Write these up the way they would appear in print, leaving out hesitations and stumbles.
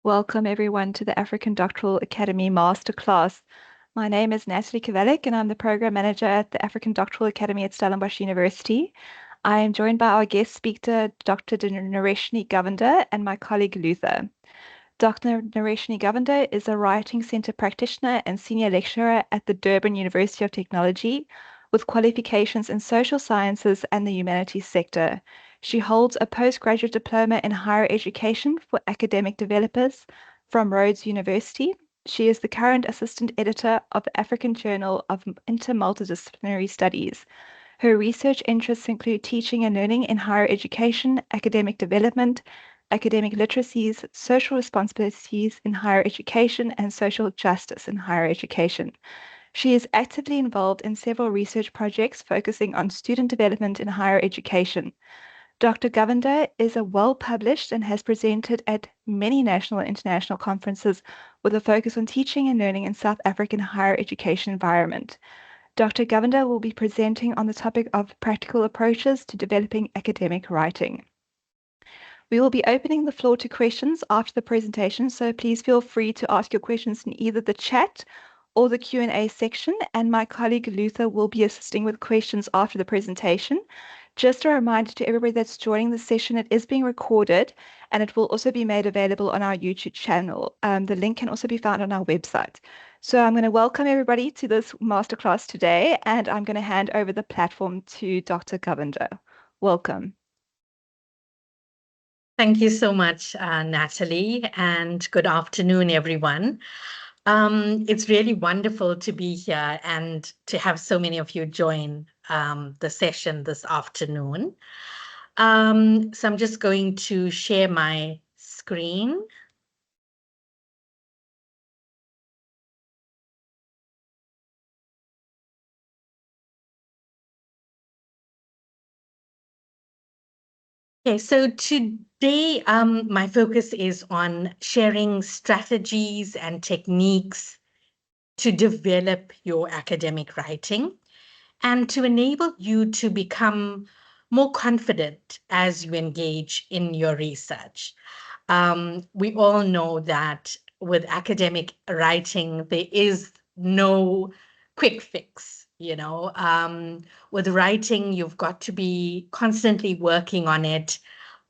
Welcome everyone to the African Doctoral Academy Masterclass. My name is Natalie Kavalik and I'm the Program Manager at the African Doctoral Academy at Stellenbosch University. I am joined by our guest speaker, Dr. Nareshni Govender, and my colleague Luther. Dr. Nareshni Govender is a Writing Centre practitioner and senior lecturer at the Durban University of Technology with qualifications in social sciences and the humanities sector. She holds a postgraduate diploma in higher education for academic developers from Rhodes University. She is the current assistant editor of the African Journal of Intermultidisciplinary Studies. Her research interests include teaching and learning in higher education, academic development, academic literacies, social responsibilities in higher education, and social justice in higher education. She is actively involved in several research projects focusing on student development in higher education. Dr. Govender is a well-published and has presented at many national and international conferences with a focus on teaching and learning in South African higher education environment. Dr. Govender will be presenting on the topic of practical approaches to developing academic writing. We will be opening the floor to questions after the presentation, so please feel free to ask your questions in either the chat or the Q&A section, and my colleague Luther will be assisting with questions after the presentation. Just a reminder to everybody that's joining the session, it is being recorded and it will also be made available on our YouTube channel. The link can also be found on our website. So I'm going to welcome everybody to this masterclass today, and I'm going to hand over the platform to Dr. Govender. Welcome. Thank you so much, Natalie, and good afternoon, everyone. It's really wonderful to be here and to have so many of you join the session this afternoon. So I'm just going to share my screen. Okay, so today my focus is on sharing strategies and techniques to develop your academic writing and to enable you to become more confident as you engage in your research. We all know that with academic writing, there is no quick fix. With writing, you've got to be constantly working on it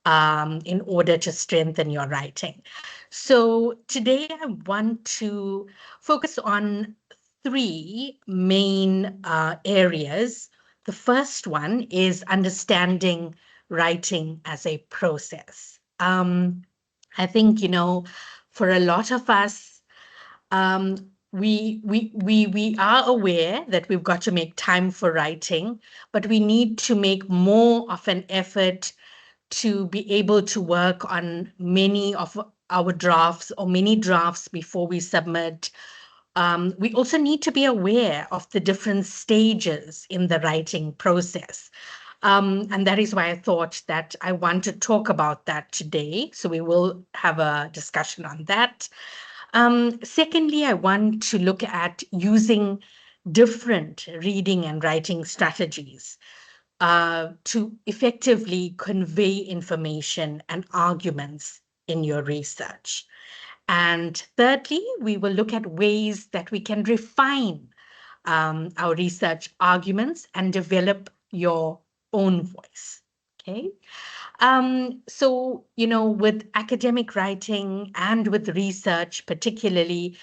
in order to strengthen your writing. So today I want to focus on three main areas. The first one is understanding writing as a process. I think, for a lot of us, we are aware that we've got to make time for writing, but we need to make more of an effort to be able to work on many of our drafts or many drafts before we submit. We also need to be aware of the different stages in the writing process. And that is why I thought that I want to talk about that today. So we will have a discussion on that. Secondly, I want to look at using different reading and writing strategies to effectively convey information and arguments in your research. And thirdly, we will look at ways that we can refine our research arguments and develop your own voice. Okay. So, with academic writing and with research particularly,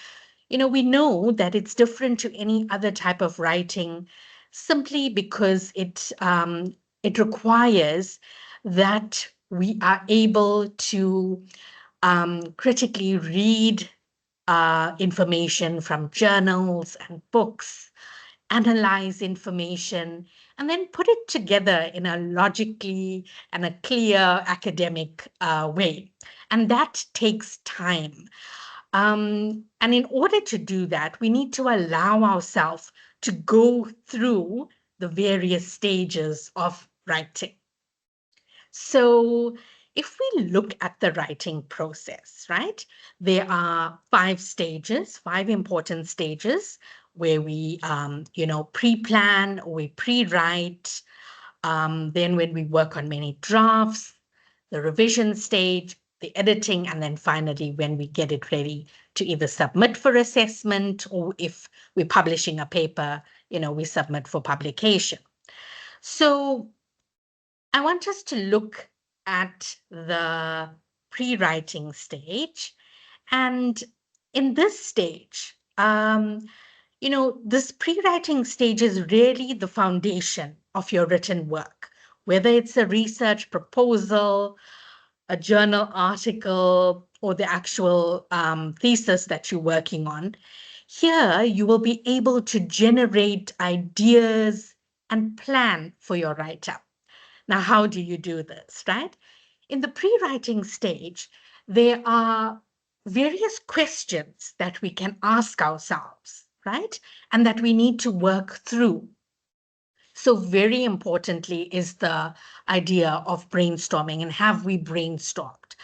we know that it's different to any other type of writing simply because it requires that we are able to critically read information from journals and books, analyze information, and then put it together in a logically and a clear academic way. And that takes time. And in order to do that, we need to allow ourselves to go through the various stages of writing. So if we look at the writing process, right, there are 5 stages, 5 important stages where we, pre-plan, we pre-write, then when we work on many drafts, the revision stage, the editing, and then finally when we get it ready to either submit for assessment, or if we're publishing a paper, we submit for publication. So I want us to look at the pre-writing stage. And in this stage, this pre-writing stage is really the foundation of your written work, whether it's a research proposal, a journal article, or the actual thesis that you're working on. Here, you will be able to generate ideas and plan for your write-up. Now, how do you do this, right? In the pre-writing stage, there are various questions that we can ask ourselves, right? And that we need to work through. So very importantly is the idea of brainstorming, and have we brainstormed?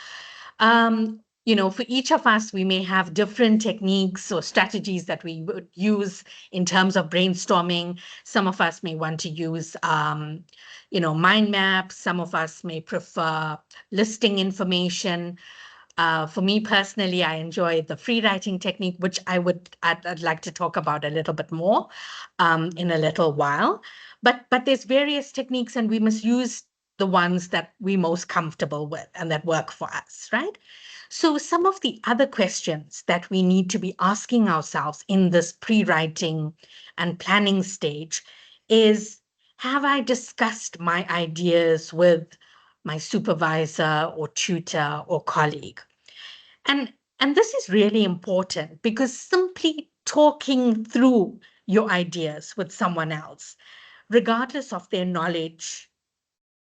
For each of us, we may have different techniques or strategies that we would use in terms of brainstorming. Some of us may want to use, mind maps. Some of us may prefer listing information. For me personally, I enjoy the free writing technique, which I'd like to talk about a little bit more in a little while. But there's various techniques, and we must use the ones that we're most comfortable with and that work for us, right? So some of the other questions that we need to be asking ourselves in this pre-writing and planning stage is, have I discussed my ideas with my supervisor or tutor or colleague? And this is really important, because simply talking through your ideas with someone else, regardless of their knowledge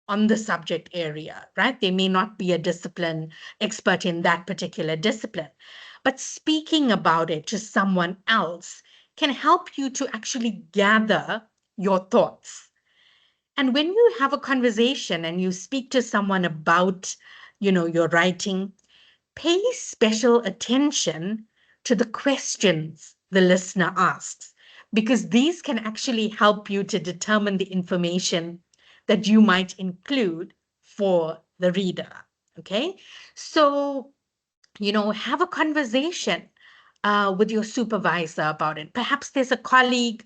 on the subject area, right? They may not be a discipline expert in that particular discipline, but speaking about it to someone else can help you to actually gather your thoughts. And when you have a conversation and you speak to someone about, your writing, pay special attention to the questions the listener asks, because these can actually help you to determine the information that you might include for the reader. Okay, so have a conversation with your supervisor about it. Perhaps there's a colleague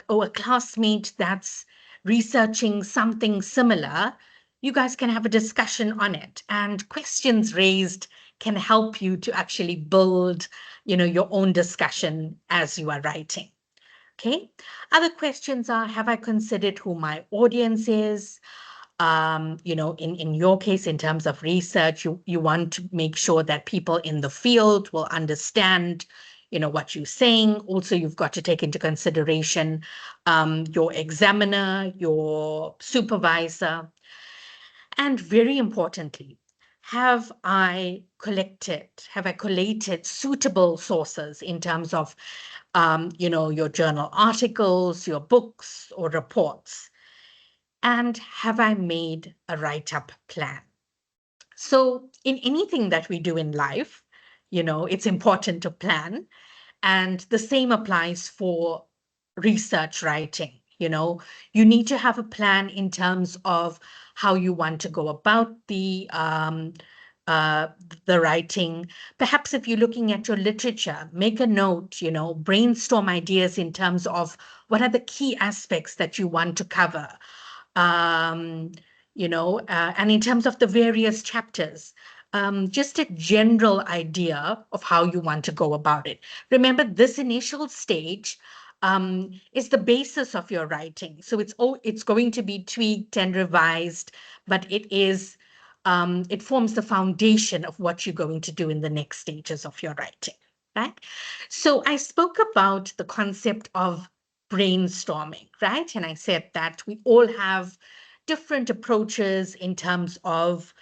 or a classmate that's researching something similar. You guys can have a discussion on it, and questions raised can help you to actually build, your own discussion as you are writing. Okay. Other questions are, have I considered who my audience is? In your case, in terms of research, you want to make sure that people in the field will understand, what you're saying. Also, you've got to take into consideration your examiner, your supervisor, and very importantly, have I collated suitable sources in terms of, your journal articles, your books or reports? And have I made a write-up plan? So in anything that we do in life, it's important to plan. And the same applies for research writing. You need to have a plan in terms of how you want to go about uh, the writing. Perhaps if you're looking at your literature, make a note, brainstorm ideas in terms of what are the key aspects that you want to cover. um, and in terms of the various chapters, just a general idea of how you want to go about it. Remember, this initial stage is the basis of your writing. So it's going to be tweaked and revised, but it forms the foundation of what you're going to do in the next stages of your writing, right? So I spoke about the concept of brainstorming, right? And I said that we all have different approaches in terms of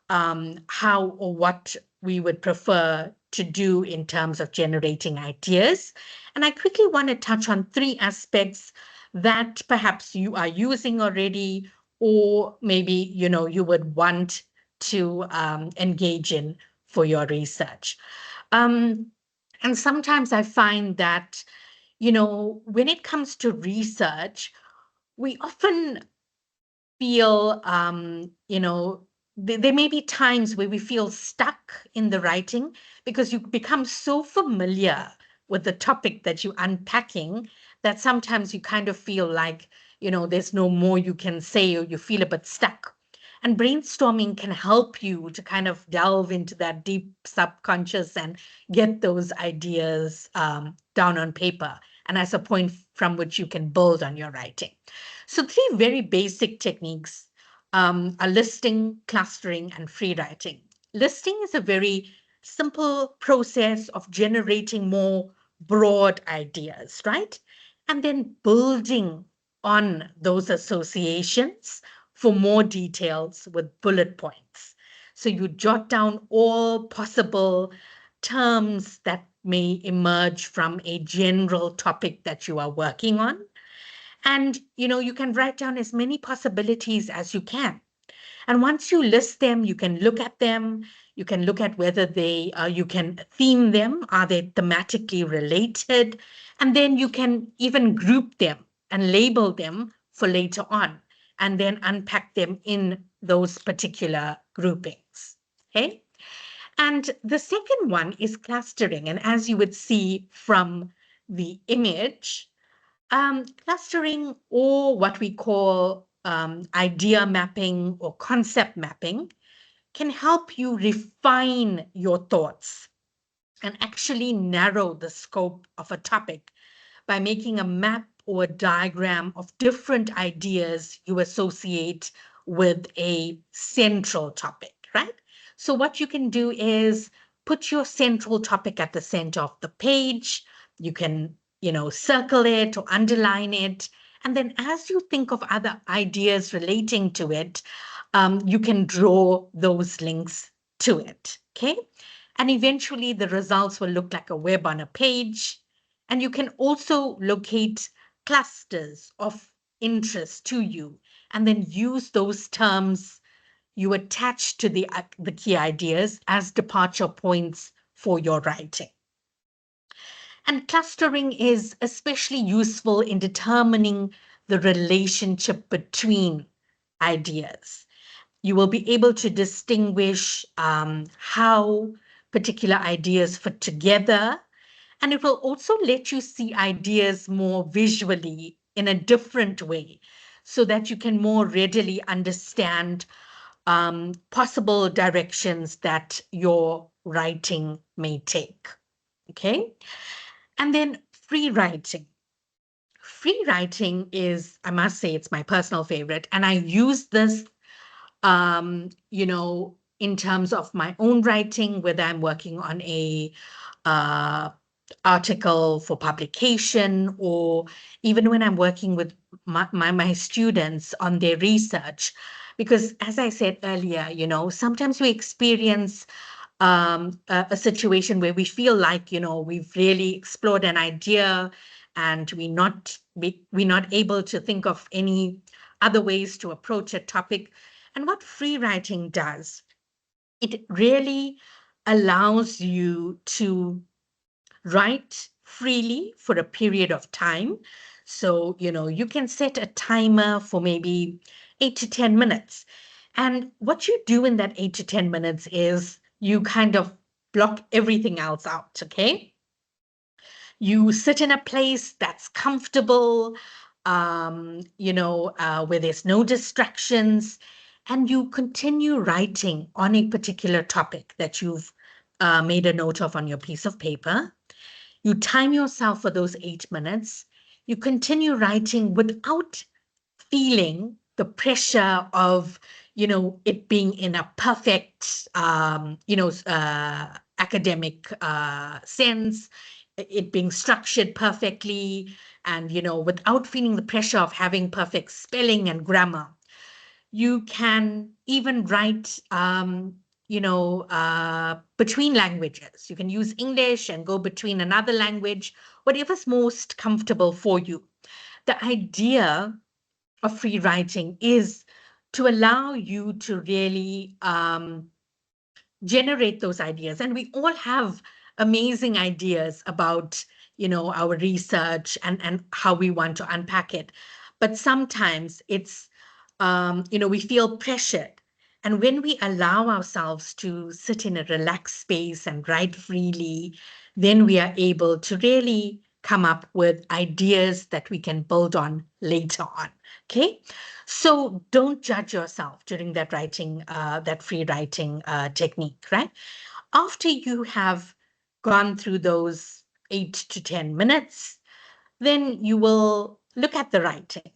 how or what we would prefer to do in terms of generating ideas. And I quickly want to touch on three aspects that perhaps you are using already, or maybe, you would want to engage in for your research. Um, and sometimes I find that, when it comes to research, we often feel, there may be times where we feel stuck in the writing because you become so familiar with the topic that you're unpacking that sometimes you kind of feel like, there's no more you can say, or you feel a bit stuck. And brainstorming can help you to kind of delve into that deep subconscious and get those ideas down on paper and as a point from which you can build on your writing. So, three very basic techniques are listing, clustering, and free writing. Listing is a very simple process of generating more broad ideas, right? And then building on those associations for more details with bullet points. So you jot down all possible terms that may emerge from a general topic that you are working on. And you can write down as many possibilities as you can. And once you list them, you can look at them. You can look at whether you can theme them. Are they thematically related? And then you can even group them and label them for later on, and then unpack them in those particular groupings. Okay. And the second one is clustering. And as you would see from the image, clustering, or what we call idea mapping or concept mapping, can help you refine your thoughts and actually narrow the scope of a topic by making a map or a diagram of different ideas you associate with a central topic, right? So, what you can do is put your central topic at the center of the page. You can, circle it or underline it. And then, as you think of other ideas relating to it, you can draw those links to it. Okay. And eventually, the results will look like a web on a page. And you can also locate clusters of interest to you and then use those terms you attach to the key ideas as departure points for your writing. And clustering is especially useful in determining the relationship between ideas. You will be able to distinguish how particular ideas fit together, and it will also let you see ideas more visually in a different way so that you can more readily understand possible directions that your writing may take. Okay. And then free writing. Free writing is, I must say, it's my personal favorite. And I use this, in terms of my own writing, whether I'm working on a uh, article for publication, or even when I'm working with my students on their research. Because as I said earlier, sometimes we experience a situation where we feel like, we've really explored an idea and we're not able to think of any other ways to approach a topic. And what free writing does, it really allows you to write freely for a period of time. So, you can set a timer for maybe 8 to 10 minutes. And what you do in that 8 to 10 minutes is you kind of block everything else out, okay? You sit in a place that's comfortable, where there's no distractions, and you continue writing on a particular topic that you've made a note of on your piece of paper. You time yourself for those 8 minutes. You continue writing without feeling the pressure of, it being in a perfect, academic sense, it being structured perfectly, and, without feeling the pressure of having perfect spelling and grammar. You can even write, between languages. You can use English and go between another language, whatever's most comfortable for you. The idea of free writing is to allow you to really generate those ideas. And we all have amazing ideas about, our research and how we want to unpack it. But sometimes it's, we feel pressured. And when we allow ourselves to sit in a relaxed space and write freely, then we are able to really come up with ideas that we can build on later on. Okay. So don't judge yourself during that writing, that free writing technique, right? After you have gone through those 8 to 10 minutes, then you will look at the writing,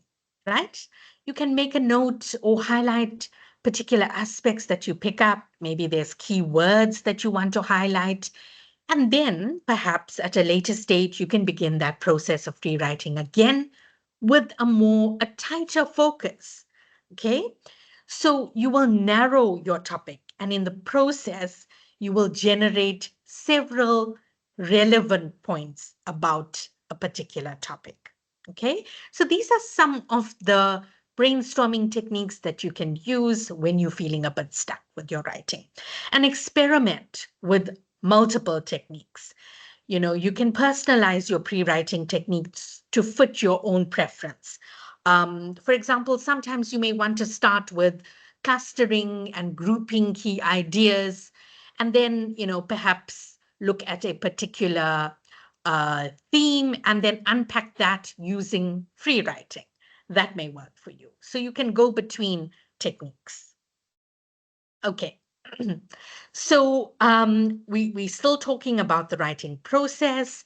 right? You can make a note or highlight particular aspects that you pick up. Maybe there's keywords that you want to highlight. And then perhaps at a later stage, you can begin that process of rewriting again with a tighter focus. Okay. So you will narrow your topic, and in the process, you will generate several relevant points about a particular topic. Okay. So these are some of the brainstorming techniques that you can use when you're feeling a bit stuck with your writing, and experiment with multiple techniques. You can personalize your pre-writing techniques to fit your own preference. For example, sometimes you may want to start with clustering and grouping key ideas, and then, perhaps look at a particular theme and then unpack that using free writing. That may work for you. So you can go between techniques. Okay. So we're still talking about the writing process.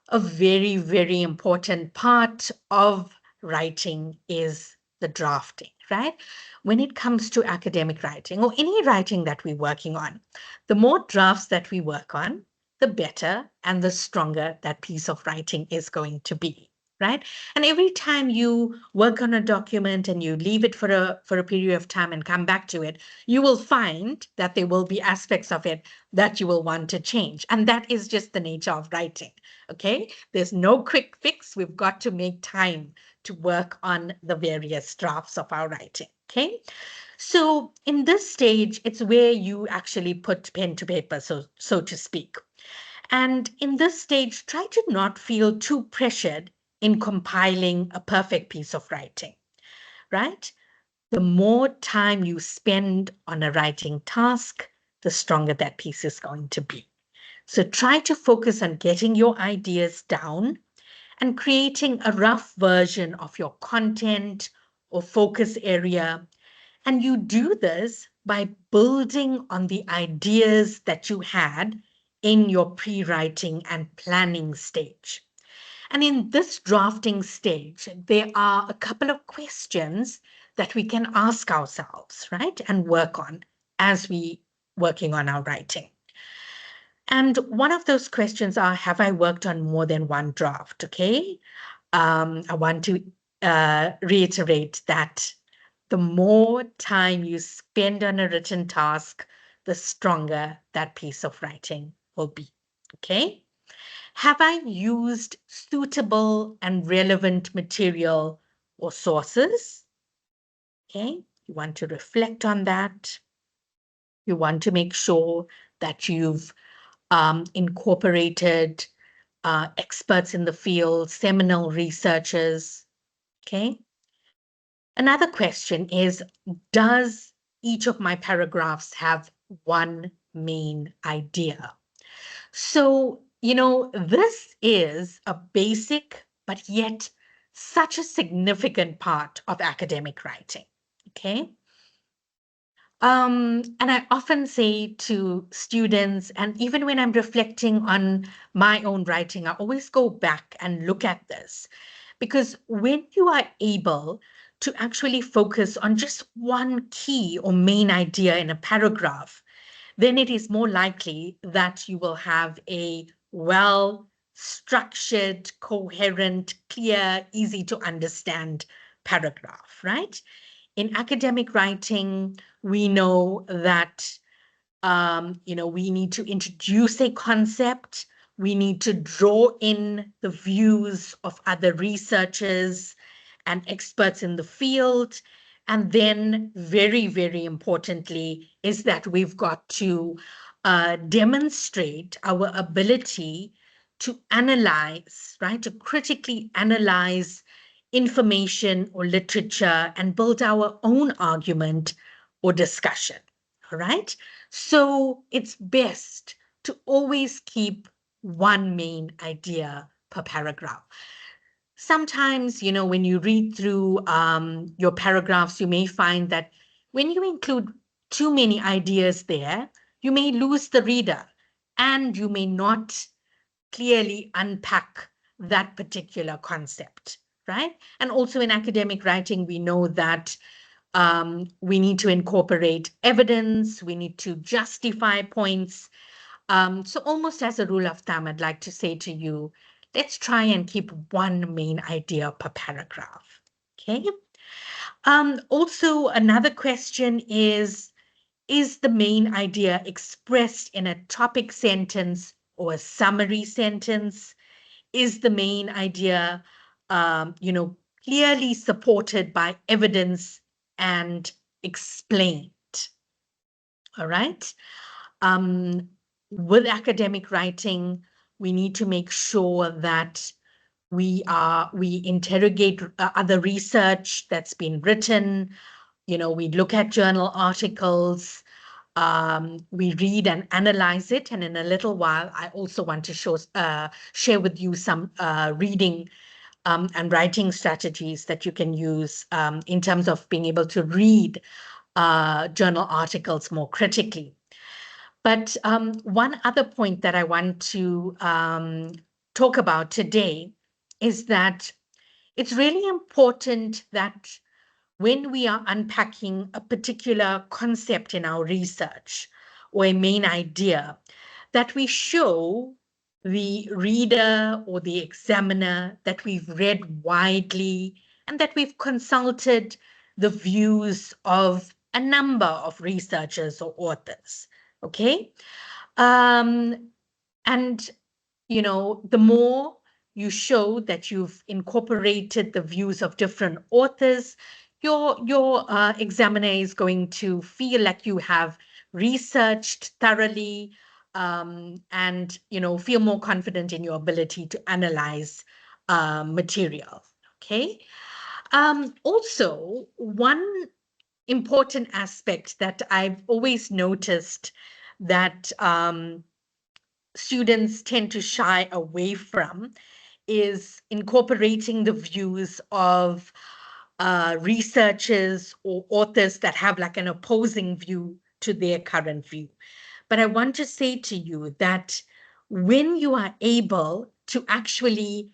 A very, very important part of writing is the drafting, right? When it comes to academic writing or any writing that we're working on, the more drafts that we work on, the better and the stronger that piece of writing is going to be, right? And every time you work on a document and you leave it for a period of time and come back to it, you will find that there will be aspects of it that you will want to change. And that is just the nature of writing. Okay, there's no quick fix. We've got to make time to work on the various drafts of our writing. Okay, so in this stage, it's where you actually put pen to paper, so to speak. And in this stage, try to not feel too pressured in compiling a perfect piece of writing, right? The more time you spend on a writing task, the stronger that piece is going to be. So try to focus on getting your ideas down and creating a rough version of your content or focus area. And you do this by building on the ideas that you had in your pre-writing and planning stage. And in this drafting stage, there are a couple of questions that we can ask ourselves, right? And work on as we working on our writing. And one of those questions are, have I worked on more than one draft? Okay. I want to reiterate that the more time you spend on a written task, the stronger that piece of writing will be. Okay. Have I used suitable and relevant material or sources? Okay. You want to reflect on that. You want to make sure that you've incorporated experts in the field, seminal researchers. Okay. Another question is, does each of my paragraphs have one main idea? So, this is a basic, but yet such a significant part of academic writing. Okay. And I often say to students, and even when I'm reflecting on my own writing, I always go back and look at this. Because when you are able to actually focus on just one key or main idea in a paragraph, then it is more likely that you will have a well structured, coherent, clear, easy to understand paragraph, right? In academic writing, we know that we need to introduce a concept. We need to draw in the views of other researchers and experts in the field. And then very, very importantly, is that we've got to demonstrate our ability to analyze, right? To critically analyze information or literature and build our own argument or discussion. All right. So it's best to always keep one main idea per paragraph. Sometimes, when you read through your paragraphs, you may find that when you include too many ideas there, you may lose the reader and you may not clearly unpack that particular concept, right? And also in academic writing, we know that we need to incorporate evidence, we need to justify points. So almost as a rule of thumb, I'd like to say to you, let's try and keep one main idea per paragraph. Okay. Also, another question is the main idea expressed in a topic sentence or a summary sentence? Is the main idea, clearly supported by evidence and explained? All right. Um, with academic writing, we need to make sure that we interrogate other research that's been written. We look at journal articles. We read and analyze it, and in a little while, I also want to share with you some reading and writing strategies that you can use in terms of being able to read journal articles more critically. But one other point that I want to talk about today is that it's really important that when we are unpacking a particular concept in our research or a main idea, that we show the reader or the examiner that we've read widely and that we've consulted the views of a number of researchers or authors. Okay. And the more you show that you've incorporated the views of different authors, your examiner is going to feel like you have researched thoroughly, and feel more confident in your ability to analyze material. Okay. Also, one important aspect that I've always noticed that students tend to shy away from is incorporating the views of researchers or authors that have like an opposing view to their current view. But I want to say to you that when you are able to actually,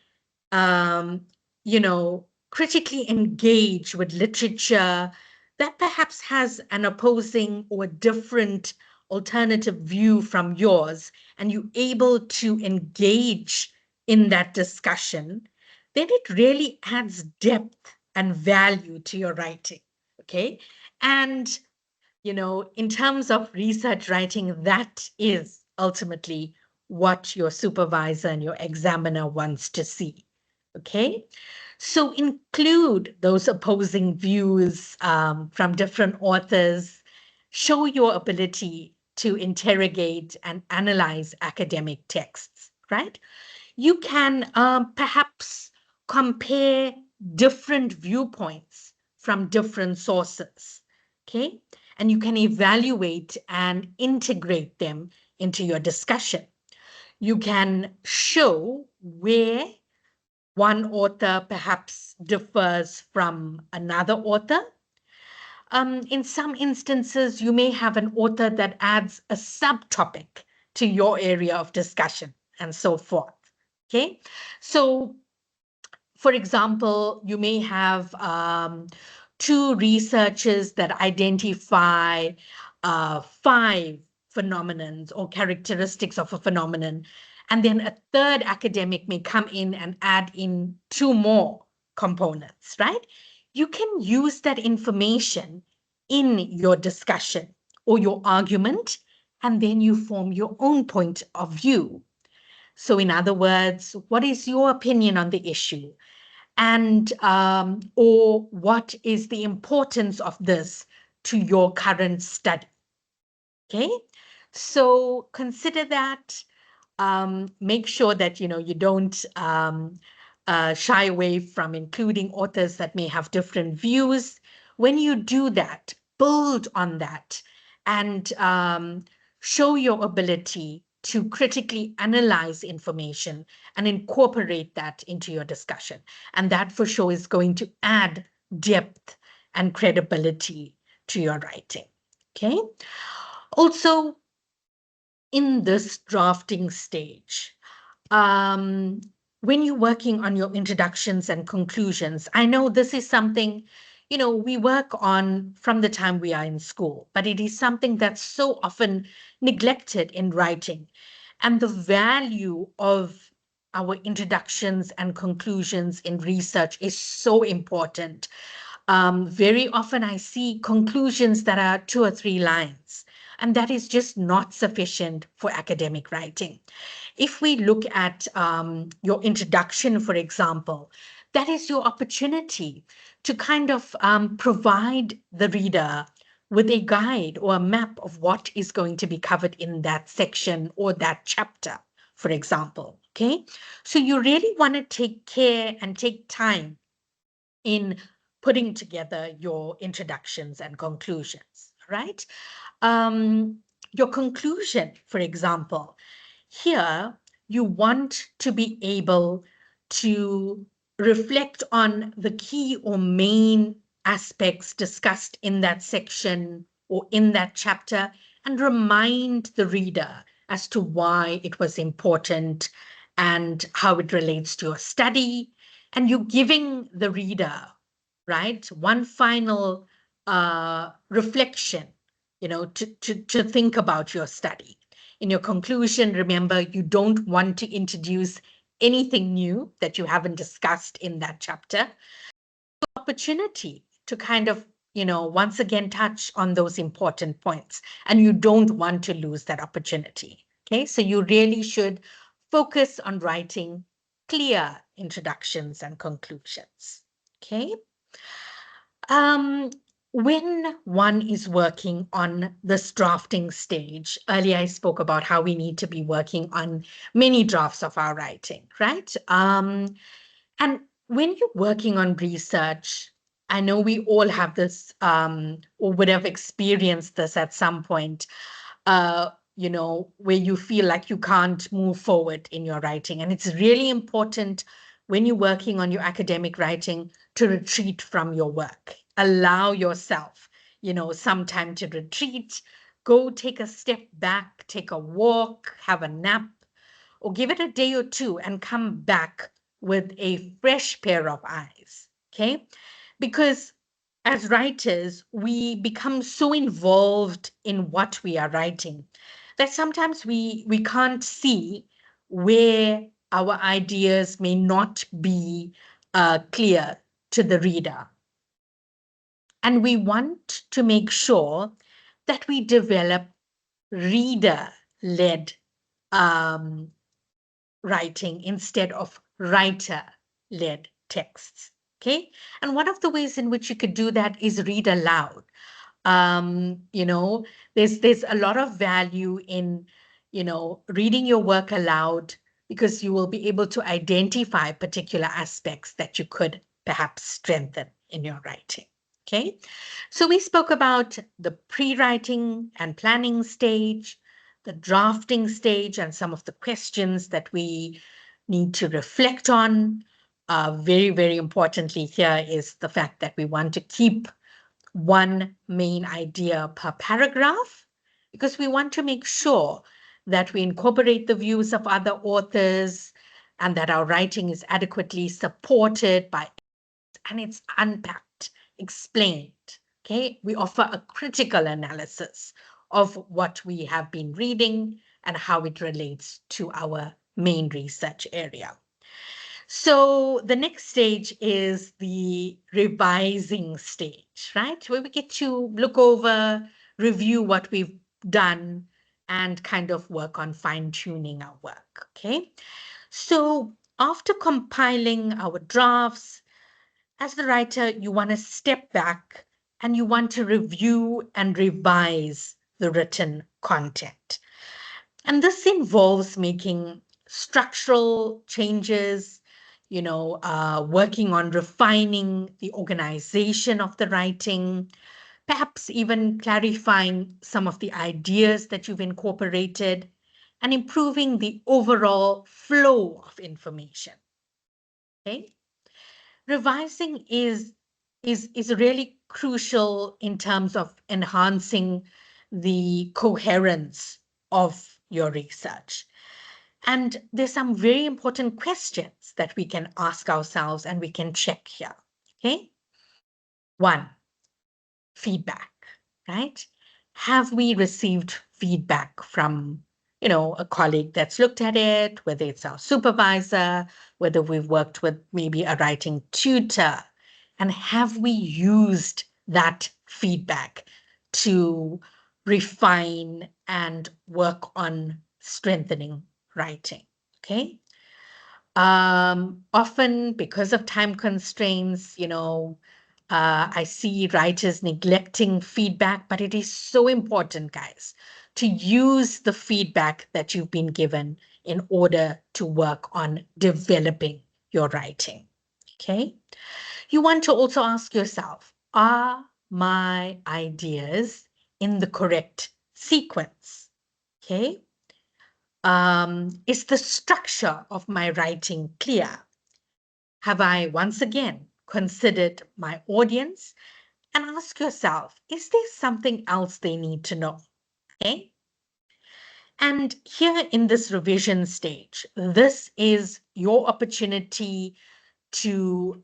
critically engage with literature that perhaps has an opposing or different alternative view from yours, and you're able to engage in that discussion, then it really adds depth and value to your writing. Okay. And, in terms of research writing, that is ultimately what your supervisor and your examiner wants to see. Okay. So include those opposing views from different authors, show your ability to interrogate and analyze academic texts, right? You can perhaps compare different viewpoints from different sources, okay? And you can evaluate and integrate them into your discussion. You can show where one author perhaps differs from another author. In some instances, you may have an author that adds a subtopic to your area of discussion and so forth. Okay, so for example, you may have two researchers that identify 5 phenomenons or characteristics of a phenomenon, and then a third academic may come in and add in 2 more components, right? You can use that information in your discussion or your argument, and then you form your own point of view. So in other words, what is your opinion on the issue? And or what is the importance of this to your current study? Okay, so consider that. Make sure that you don't shy away from including authors that may have different views. When you do that, build on that and show your ability to critically analyze information and incorporate that into your discussion. And that for sure is going to add depth and credibility to your writing. Okay. Also, in this drafting stage, um, when you're working on your introductions and conclusions, I know this is something, we work on from the time we are in school, but it is something that's so often neglected in writing. And the value of our introductions and conclusions in research is so important. Very often I see conclusions that are 2 or 3 lines, and that is just not sufficient for academic writing. If we look at your introduction, for example, that is your opportunity to kind of provide the reader with a guide or a map of what is going to be covered in that section or that chapter, for example. Okay, so you really want to take care and take time in putting together your introductions and conclusions, right? Um, your conclusion, for example, here you want to be able to reflect on the key or main aspects discussed in that section or in that chapter and remind the reader as to why it was important and how it relates to your study. And you're giving the reader, right, one final reflection, to think about your study. In your conclusion, remember, you don't want to introduce anything new that you haven't discussed in that chapter. Opportunity to kind of, once again touch on those important points, and you don't want to lose that opportunity. Okay, so you really should focus on writing clear introductions and conclusions. Okay. Um, when one is working on this drafting stage, earlier I spoke about how we need to be working on many drafts of our writing, right? And when you're working on research, I know we all have this, or would have experienced this at some point, where you feel like you can't move forward in your writing. And it's really important when you're working on your academic writing to retreat from your work. Allow yourself, some time to retreat, go take a step back, take a walk, have a nap, or give it a day or two and come back with a fresh pair of eyes. Okay. Because as writers, we become so involved in what we are writing that sometimes we can't see where our ideas may not be clear to the reader. And we want to make sure that we develop reader-led writing instead of writer-led texts. Okay. And one of the ways in which you could do that is read aloud. There's a lot of value in, reading your work aloud, because you will be able to identify particular aspects that you could perhaps strengthen in your writing. Okay. So we spoke about the pre-writing and planning stage, the drafting stage, and some of the questions that we need to reflect on. Very, very importantly here is the fact that we want to keep one main idea per paragraph, because we want to make sure that we incorporate the views of other authors and that our writing is adequately supported by, and it's unpacked, explained. Okay, we offer a critical analysis of what we have been reading and how it relates to our main research area. So the next stage is the revising stage, right? Where we get to look over, review what we've done, and kind of work on fine-tuning our work, okay? So after compiling our drafts, as the writer, you want to step back and you want to review and revise the written content. And this involves making structural changes, working on refining the organization of the writing, perhaps even clarifying some of the ideas that you've incorporated, and improving the overall flow of information. Okay? Revising is really crucial in terms of enhancing the coherence of your research. And there's some very important questions that we can ask ourselves and we can check here. Okay? One, feedback, right? Have we received feedback from, a colleague that's looked at it, whether it's our supervisor, whether we've worked with maybe a writing tutor, and have we used that feedback to refine and work on strengthening writing? Okay. Often because of time constraints, I see writers neglecting feedback, but it is so important, guys, to use the feedback that you've been given in order to work on developing your writing. Okay. You want to also ask yourself, are my ideas in the correct sequence? Okay. Is the structure of my writing clear? Have I once again considered my audience? And ask yourself, is there something else they need to know? Okay. And here in this revision stage, this is your opportunity to,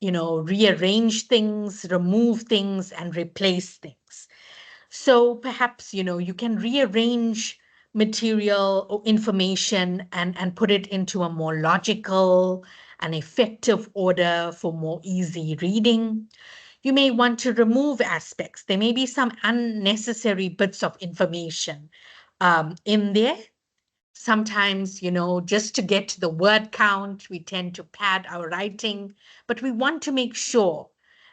rearrange things, remove things, and replace things. So perhaps, you can rearrange material or information and put it into a more logical and effective order for more easy reading. You may want to remove aspects. There may be some unnecessary bits of information in there. Sometimes, just to get to the word count, we tend to pad our writing, but we want to make sure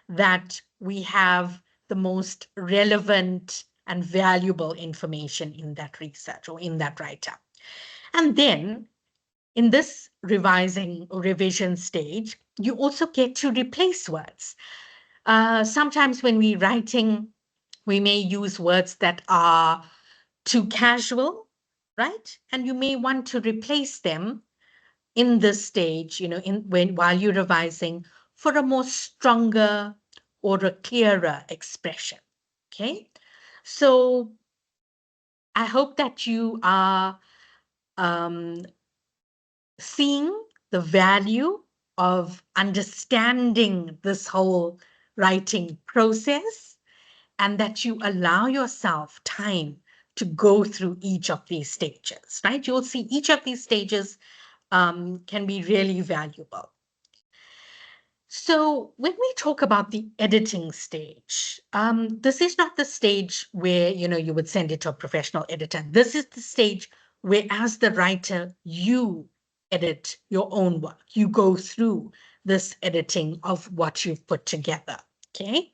that we have the most relevant and valuable information in that research or in that write-up. And then in this revising or revision stage, you also get to replace words. Sometimes when we're writing, we may use words that are too casual, right? And you may want to replace them in this stage, while you're revising for a more stronger or a clearer expression. Okay. So I hope that you are um, seeing the value of understanding this whole writing process, and that you allow yourself time to go through each of these stages, right? You'll see each of these stages can be really valuable. So when we talk about the editing stage, this is not the stage where, you would send it to a professional editor. This is the stage where, as the writer, you edit your own work. You go through this editing of what you've put together. Okay.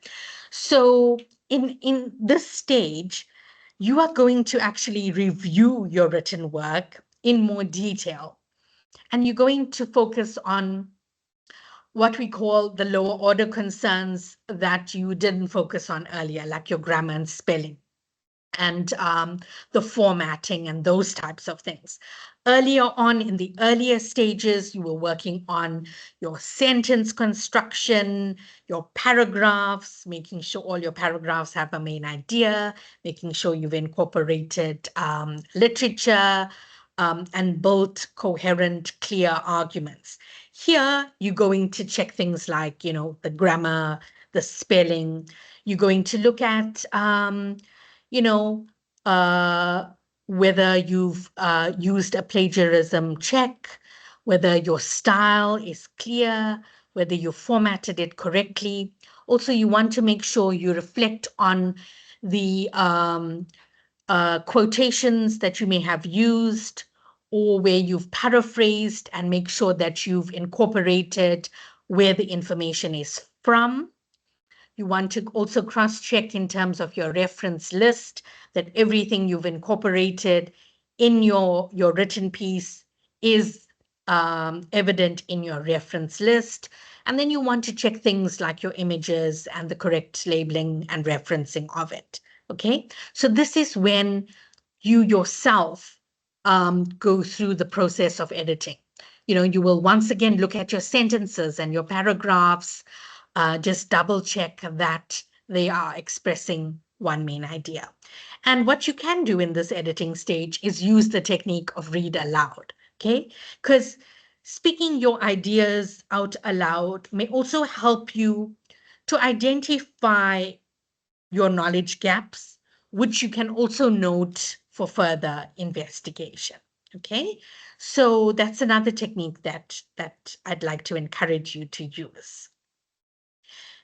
So in this stage, you are going to actually review your written work in more detail. And you're going to focus on what we call the lower order concerns that you didn't focus on earlier, like your grammar and spelling, and the formatting and those types of things. Earlier on, in the earlier stages, you were working on your sentence construction, your paragraphs, making sure all your paragraphs have a main idea, making sure you've incorporated literature, and built coherent, clear arguments. Here, you're going to check things like, the grammar, the spelling. You're going to look at, you know, uh, whether you've used a plagiarism check, whether your style is clear, whether you formatted it correctly. Also, you want to make sure you reflect on the quotations that you may have used, or where you've paraphrased, and make sure that you've incorporated where the information is from. You want to also cross-check in terms of your reference list that everything you've incorporated in your written piece is evident in your reference list. And then you want to check things like your images and the correct labeling and referencing of it. Okay, so this is when you yourself go through the process of editing. You will once again look at your sentences and your paragraphs, just double check that they are expressing one main idea. And what you can do in this editing stage is use the technique of read aloud, okay? Because speaking your ideas out aloud may also help you to identify your knowledge gaps, which you can also note for further investigation. Okay, so that's another technique that I'd like to encourage you to use.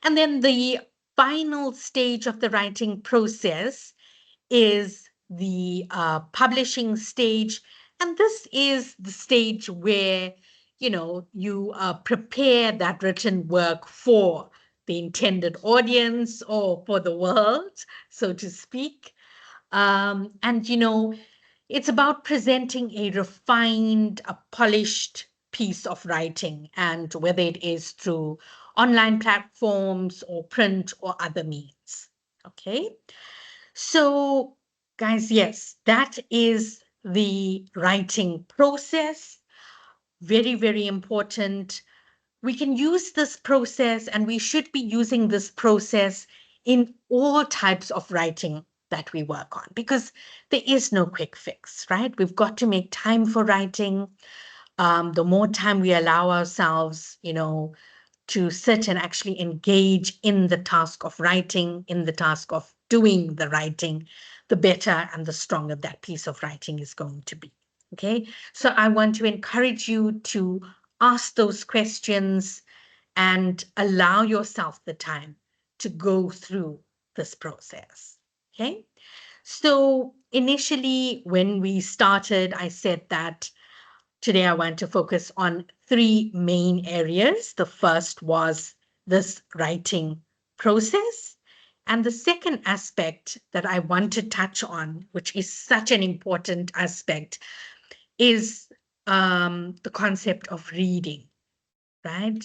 And then the final stage of the writing process is the publishing stage. And this is the stage where, you prepare that written work for the intended audience or for the world, so to speak. And, it's about presenting a refined, a polished piece of writing, and whether it is through online platforms or print or other means. Okay. So, guys, yes, that is the writing process. Very, very important. We can use this process, and we should be using this process in all types of writing that we work on, because there is no quick fix, right? We've got to make time for writing. The more time we allow ourselves, to sit and actually engage in the task of writing, in the task of doing the writing, the better and the stronger that piece of writing is going to be. Okay, so I want to encourage you to ask those questions and allow yourself the time to go through this process. Okay, so initially, when we started, I said that today I want to focus on three main areas. The first was this writing process. And the second aspect that I want to touch on, which is such an important aspect, is the concept of reading, right?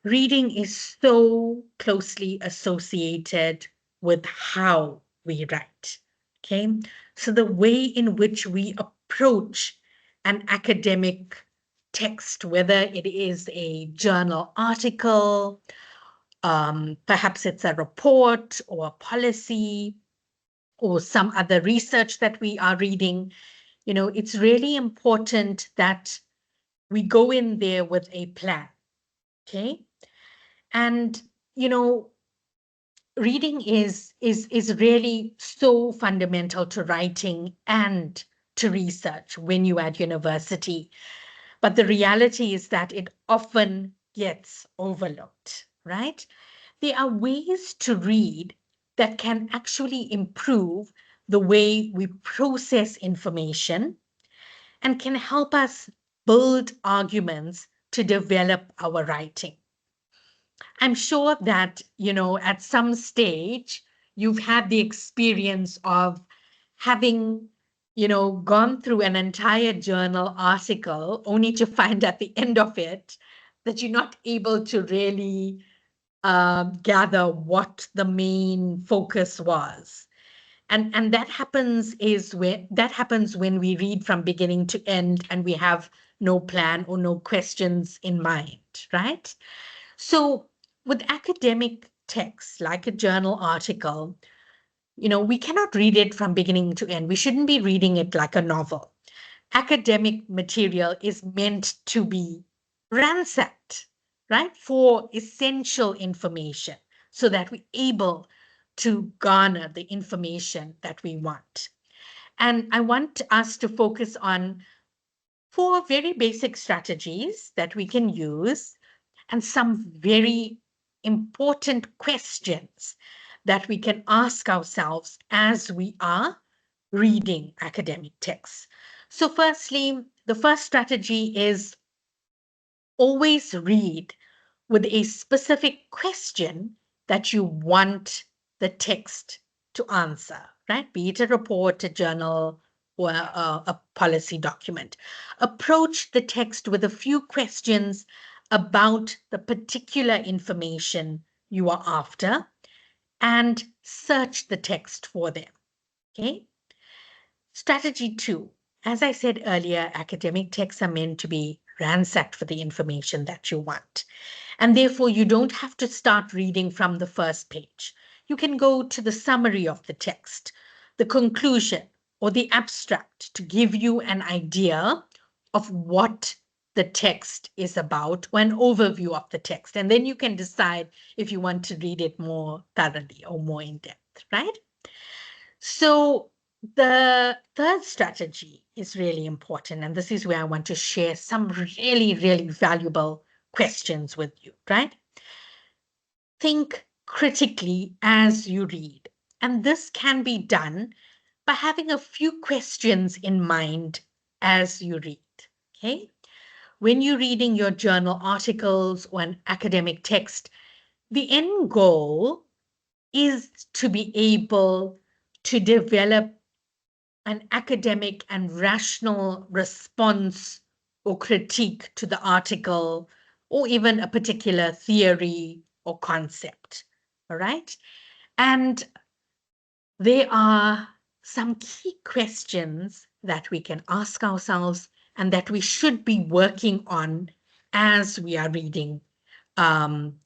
Reading is so closely associated with how we write. Okay, so the way in which we approach an academic text, whether it is a journal article, perhaps it's a report or a policy or some other research that we are reading, it's really important that we go in there with a plan. Okay, and reading is really so fundamental to writing and to research when you're at university. But the reality is that it often gets overlooked, right? There are ways to read that can actually improve the way we process information and can help us build arguments to develop our writing. I'm sure that, at some stage, you've had the experience of having, gone through an entire journal article only to find at the end of it that you're not able to really gather what the main focus was. And that happens when we read from beginning to end and we have no plan or no questions in mind, right? So with academic texts like a journal article, we cannot read it from beginning to end. We shouldn't be reading it like a novel. Academic material is meant to be ransacked, right, for essential information so that we're able to garner the information that we want. And I want us to focus on four very basic strategies that we can use and some very important questions that we can ask ourselves as we are reading academic texts. So firstly, the first strategy is always read with a specific question that you want the text to answer, right? Be it a report, a journal, or a policy document. Approach the text with a few questions about the particular information you are after and search the text for them. Okay. Strategy 2. As I said earlier, academic texts are meant to be ransacked for the information that you want. And therefore, you don't have to start reading from the first page. You can go to the summary of the text, the conclusion, or the abstract to give you an idea of what the text is about, or an overview of the text. And then you can decide if you want to read it more thoroughly or more in depth, right? So the third strategy is really important. And this is where I want to share some really, really valuable questions with you, right? Think critically as you read. And this can be done by having a few questions in mind as you read, okay? When you're reading your journal articles or an academic text, the end goal is to be able to develop an academic and rational response or critique to the article or even a particular theory or concept. All right. And there are some key questions that we can ask ourselves and that we should be working on as we are reading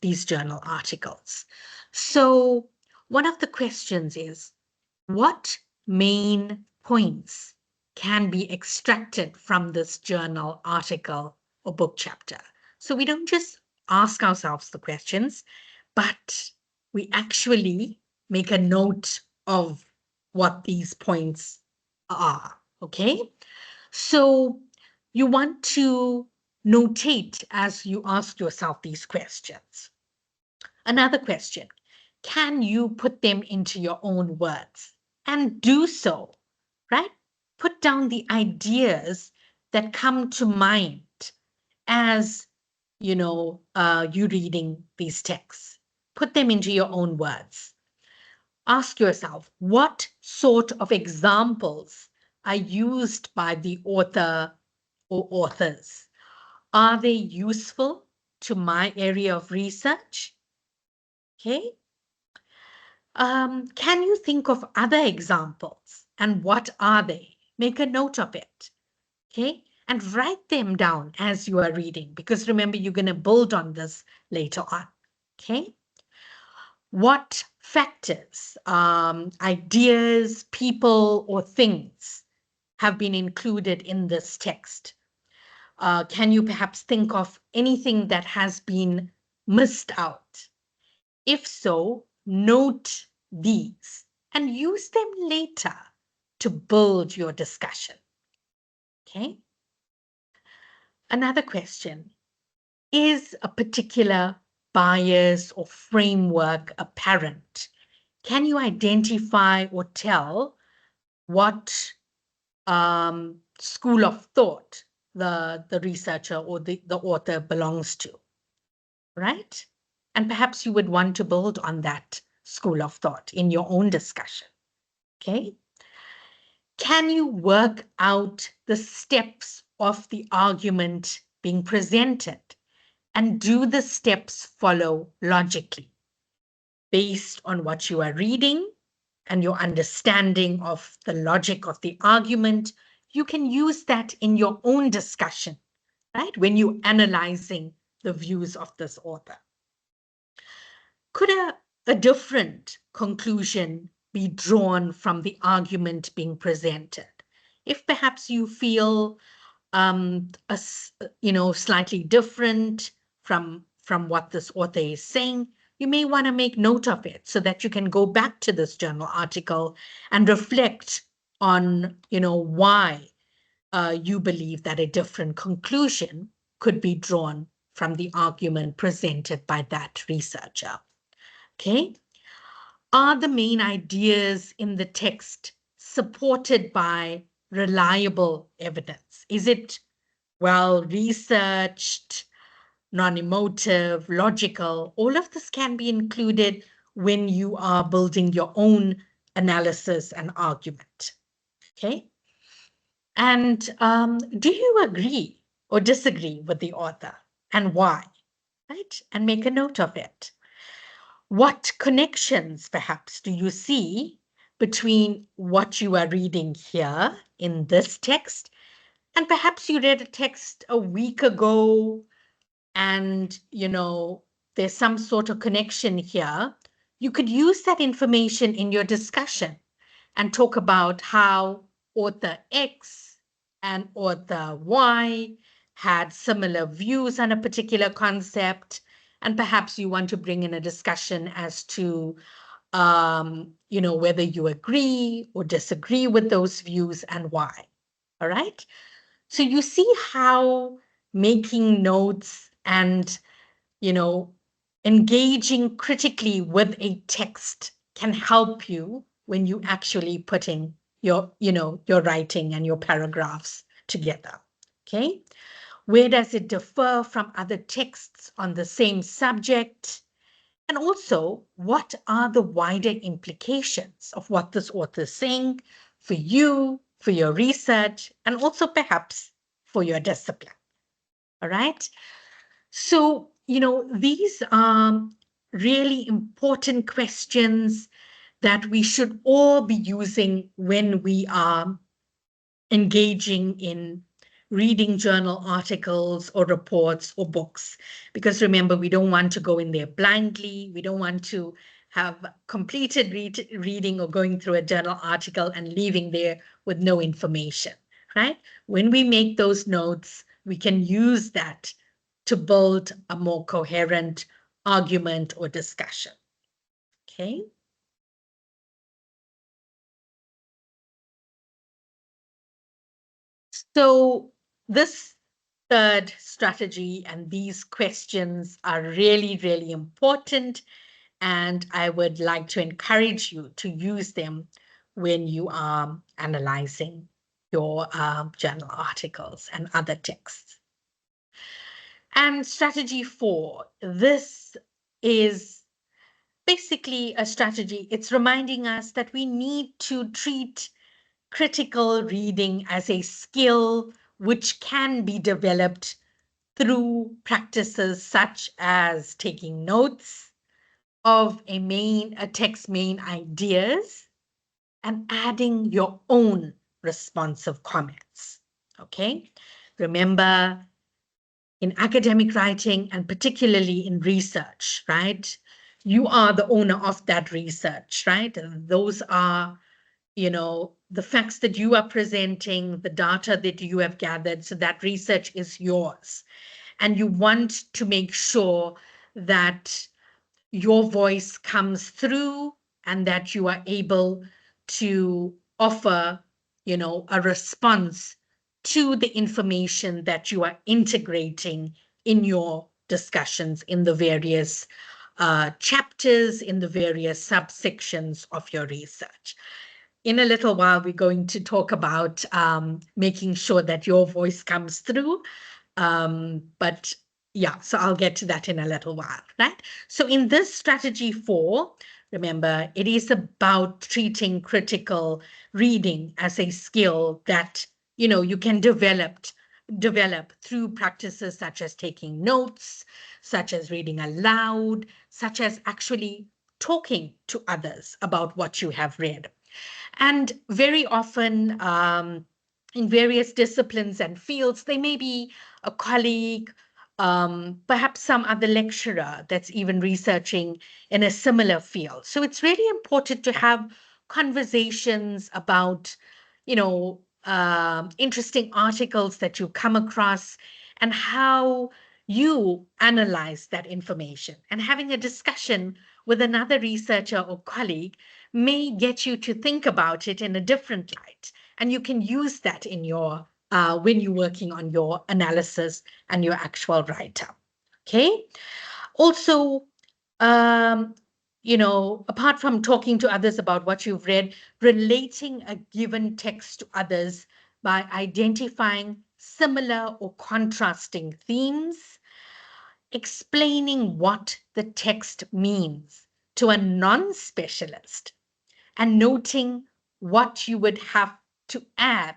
these journal articles. So one of the questions is, what main points can be extracted from this journal article or book chapter? So we don't just ask ourselves the questions, but we actually make a note of what these points are, okay? So you want to notate as you ask yourself these questions. Another question, can you put them into your own words? And do so, right? Put down the ideas that come to mind as you reading these texts. Put them into your own words. Ask yourself, what sort of examples are used by the author or authors? Are they useful to my area of research? Okay. Can you think of other examples? And what are they? Make a note of it. Okay. And write them down as you are reading, because remember, you're going to build on this later on. Okay. What factors, ideas, people, or things have been included in this text? Can you perhaps think of anything that has been missed out? If so, note these and use them later to build your discussion. Okay. Another question, is a particular bias or framework apparent? Can you identify or tell what school of thought the researcher or the author belongs to, right? And perhaps you would want to build on that school of thought in your own discussion, okay? Can you work out the steps of the argument being presented? And do the steps follow logically based on what you are reading and your understanding of the logic of the argument? You can use that in your own discussion, right? When you're analyzing the views of this author. Could a different conclusion be drawn from the argument being presented? If perhaps you feel slightly different from what this author is saying, you may want to make note of it so that you can go back to this journal article and reflect on, why you believe that a different conclusion could be drawn from the argument presented by that researcher. Okay. Are the main ideas in the text supported by reliable evidence? Is it well researched, non-emotive, logical? All of this can be included when you are building your own analysis and argument. Okay. And do you agree or disagree with the author, and why? right? And make a note of it. What connections, perhaps, do you see between what you are reading here in this text? And perhaps you read a text a week ago and, there's some sort of connection here. You could use that information in your discussion and talk about how author X and author Y had similar views on a particular concept. And perhaps you want to bring in a discussion as to, whether you agree or disagree with those views and why. All right. So you see how making notes and, you know, engaging critically with a text can help you when you actually putting your writing and your paragraphs together. Okay. Where does it differ from other texts on the same subject? And also, what are the wider implications of what this author is saying for you, for your research, and also perhaps for your discipline? All right. So, these are really important questions that we should all be using when we are engaging in reading journal articles or reports or books. Because remember, we don't want to go in there blindly. We don't want to have completed reading or going through a journal article and leaving there with no information, right? When we make those notes, we can use that to build a more coherent argument or discussion. Okay. So this third strategy and these questions are really, really important. And I would like to encourage you to use them when you are analyzing your journal articles and other texts. And strategy 4, this is basically a strategy. It's reminding us that we need to treat critical reading as a skill which can be developed through practices such as taking notes of a text main ideas and adding your own responsive comments. Okay. Remember, in academic writing and particularly in research, right? You are the owner of that research, right? And those are, the facts that you are presenting, the data that you have gathered. So that research is yours. And you want to make sure that your voice comes through and that you are able to offer, a response to the information that you are integrating in your discussions in the various chapters, in the various subsections of your research. In a little while, we're going to talk about making sure that your voice comes through. But yeah, so I'll get to that in a little while, right? So in this strategy 4, remember, it is about treating critical reading as a skill that, you can develop through practices such as taking notes, such as reading aloud, such as actually talking to others about what you have read. And very often, in various disciplines and fields, they may be a colleague, perhaps some other lecturer that's even researching in a similar field. So it's really important to have conversations about, interesting articles that you come across and how you analyze that information. And having a discussion with another researcher or colleague may get you to think about it in a different light. And you can use that in your when you're working on your analysis and your actual write-up. Okay. Also, apart from talking to others about what you've read, relating a given text to others by identifying similar or contrasting themes, explaining what the text means to a non-specialist, and noting what you would have to add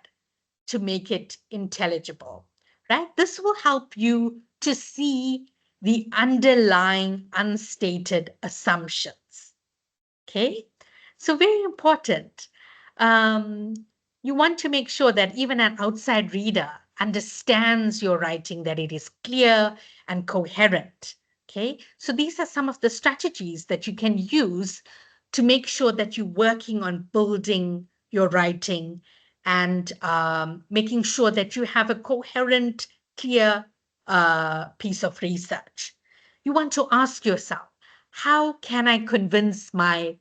to make it intelligible, right? This will help you to see the underlying unstated assumptions. Okay, so very important. You want to make sure that even an outside reader understands your writing, that it is clear and coherent. Okay, so these are some of the strategies that you can use to make sure that you're working on building your writing and making sure that you have a coherent, clear piece of research. You want to ask yourself, how can I convince my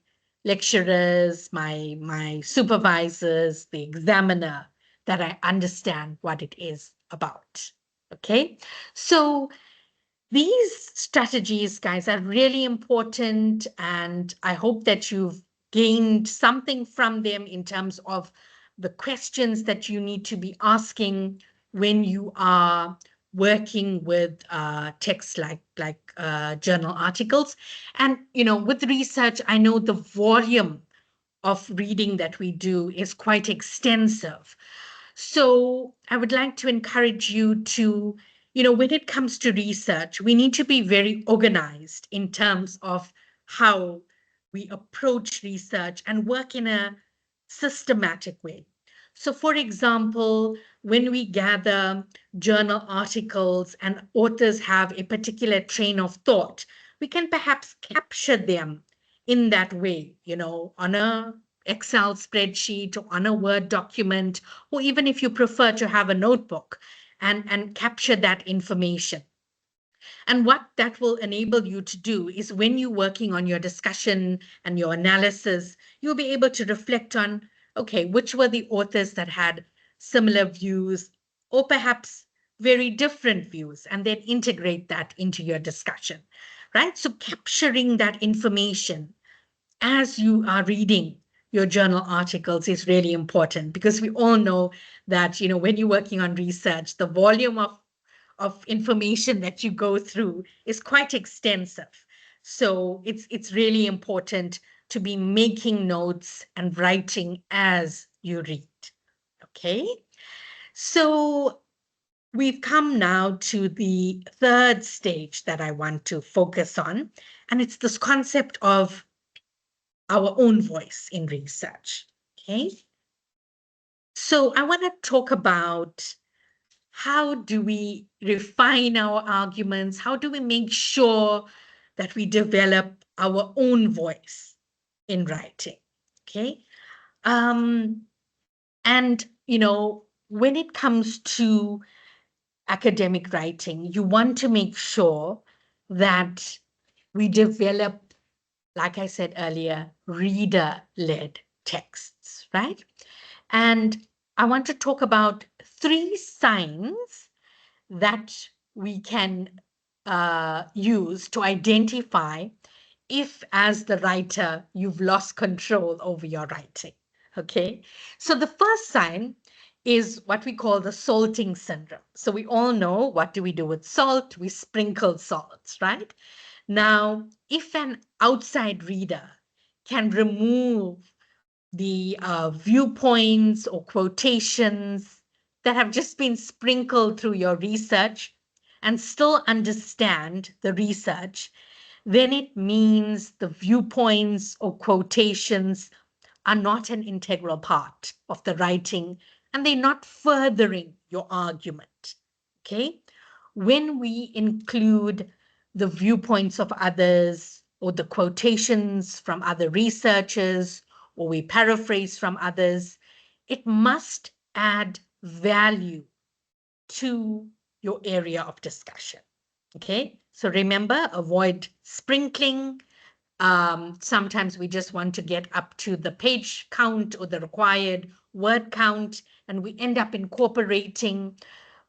lecturers, my supervisors, the examiner, that I understand what it is about? Okay, so these strategies, guys, are really important, and I hope that you've gained something from them in terms of the questions that you need to be asking when you are working with texts like journal articles. And with research, I know the volume of reading that we do is quite extensive. So I would like to encourage you to, when it comes to research, we need to be very organized in terms of how we approach research and work in a systematic way. So, for example, when we gather journal articles and authors have a particular train of thought, we can perhaps capture them in that way, on a Excel spreadsheet or on a Word document, or even if you prefer to have a notebook and capture that information. And what that will enable you to do is when you're working on your discussion and your analysis, you'll be able to reflect on, okay, which were the authors that had similar views or perhaps very different views, and then integrate that into your discussion, right? So capturing that information as you are reading your journal articles is really important, because we all know that when you're working on research, the volume of information that you go through is quite extensive. So it's really important to be making notes and writing as you read. Okay, so we've come now to the third stage that I want to focus on, and it's this concept of our own voice in research. Okay, so I want to talk about, how do we refine our arguments? How do we make sure that we develop our own voice in writing? Okay, and when it comes to academic writing, you want to make sure that we develop, like I said earlier, reader-led texts, right? And I want to talk about 3 signs that we can use to identify if, as the writer, you've lost control over your writing. Okay, so the first sign is what we call the salting syndrome. So we all know, what do we do with salt? We sprinkle salts, right? Now, if an outside reader can remove the viewpoints or quotations that have just been sprinkled through your research and still understand the research, then it means the viewpoints or quotations are not an integral part of the writing, and they're not furthering your argument. Okay? When we include the viewpoints of others or the quotations from other researchers, or we paraphrase from others, it must add value to your area of discussion. Okay, so remember, avoid sprinkling. Sometimes we just want to get up to the page count or the required word count, and we end up incorporating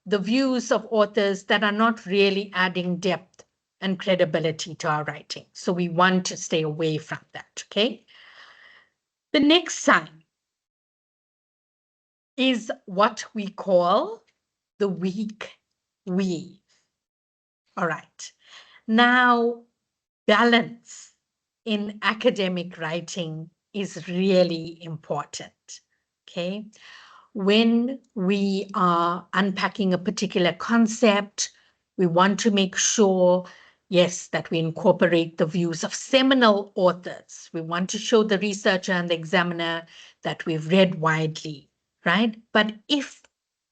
the views of authors that are not really adding depth and credibility to our writing. So we want to stay away from that. Okay. The next sign is what we call the weak weave. All right. Now, balance in academic writing is really important. Okay. When we are unpacking a particular concept, we want to make sure Yes, that we incorporate the views of seminal authors. We want to show the researcher and the examiner that we've read widely, right? But if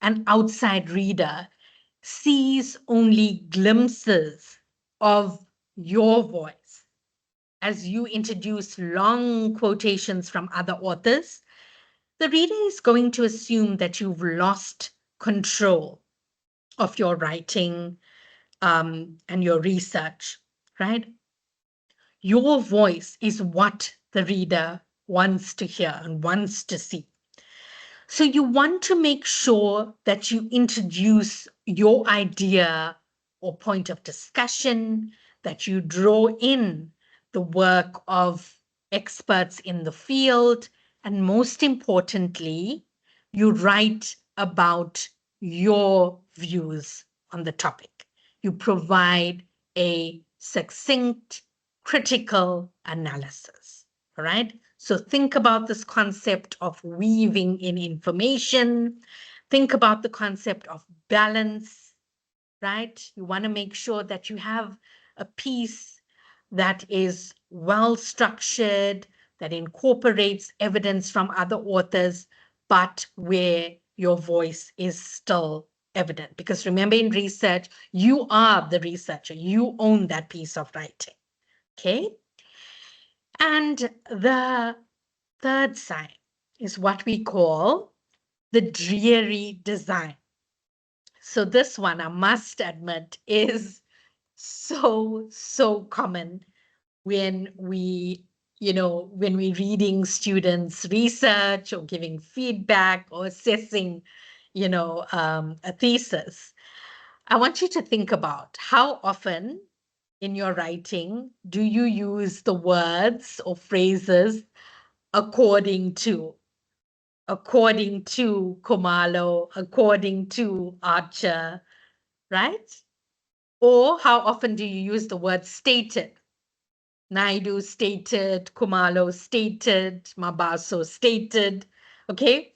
an outside reader sees only glimpses of your voice as you introduce long quotations from other authors, the reader is going to assume that you've lost control of your writing and your research, right? Your voice is what the reader wants to hear and wants to see. So you want to make sure that you introduce your idea or point of discussion, that you draw in the work of experts in the field, and most importantly, you write about your views on the topic. You provide a succinct, critical analysis. All right. So think about this concept of weaving in information. Think about the concept of balance, right? You want to make sure that you have a piece that is well structured, that incorporates evidence from other authors, but where your voice is still evident. Because remember, in research, you are the researcher, you own that piece of writing. Okay. And the third sign is what we call the dreary design. So this one, I must admit, is so common when when we're reading students' research or giving feedback or assessing, a thesis. I want you to think about how often in your writing do you use the words or phrases according to, Kumalo, according to Archer, right? Or how often do you use the word stated? Naidu stated, Kumalo stated, Mabaso stated. Okay.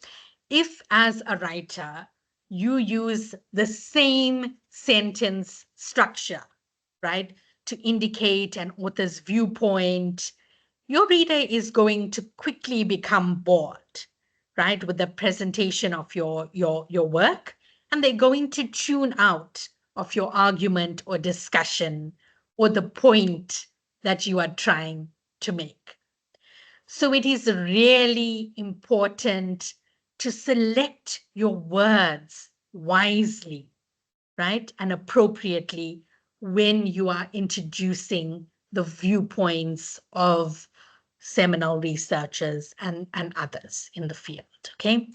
If as a writer, you use the same sentence structure, right, to indicate an author's viewpoint, your reader is going to quickly become bored, right, with the presentation of your work, and they're going to tune out of your argument or discussion or the point that you are trying to make. So it is really important to select your words wisely, right, and appropriately when you are introducing the viewpoints of seminal researchers and others in the field. Okay.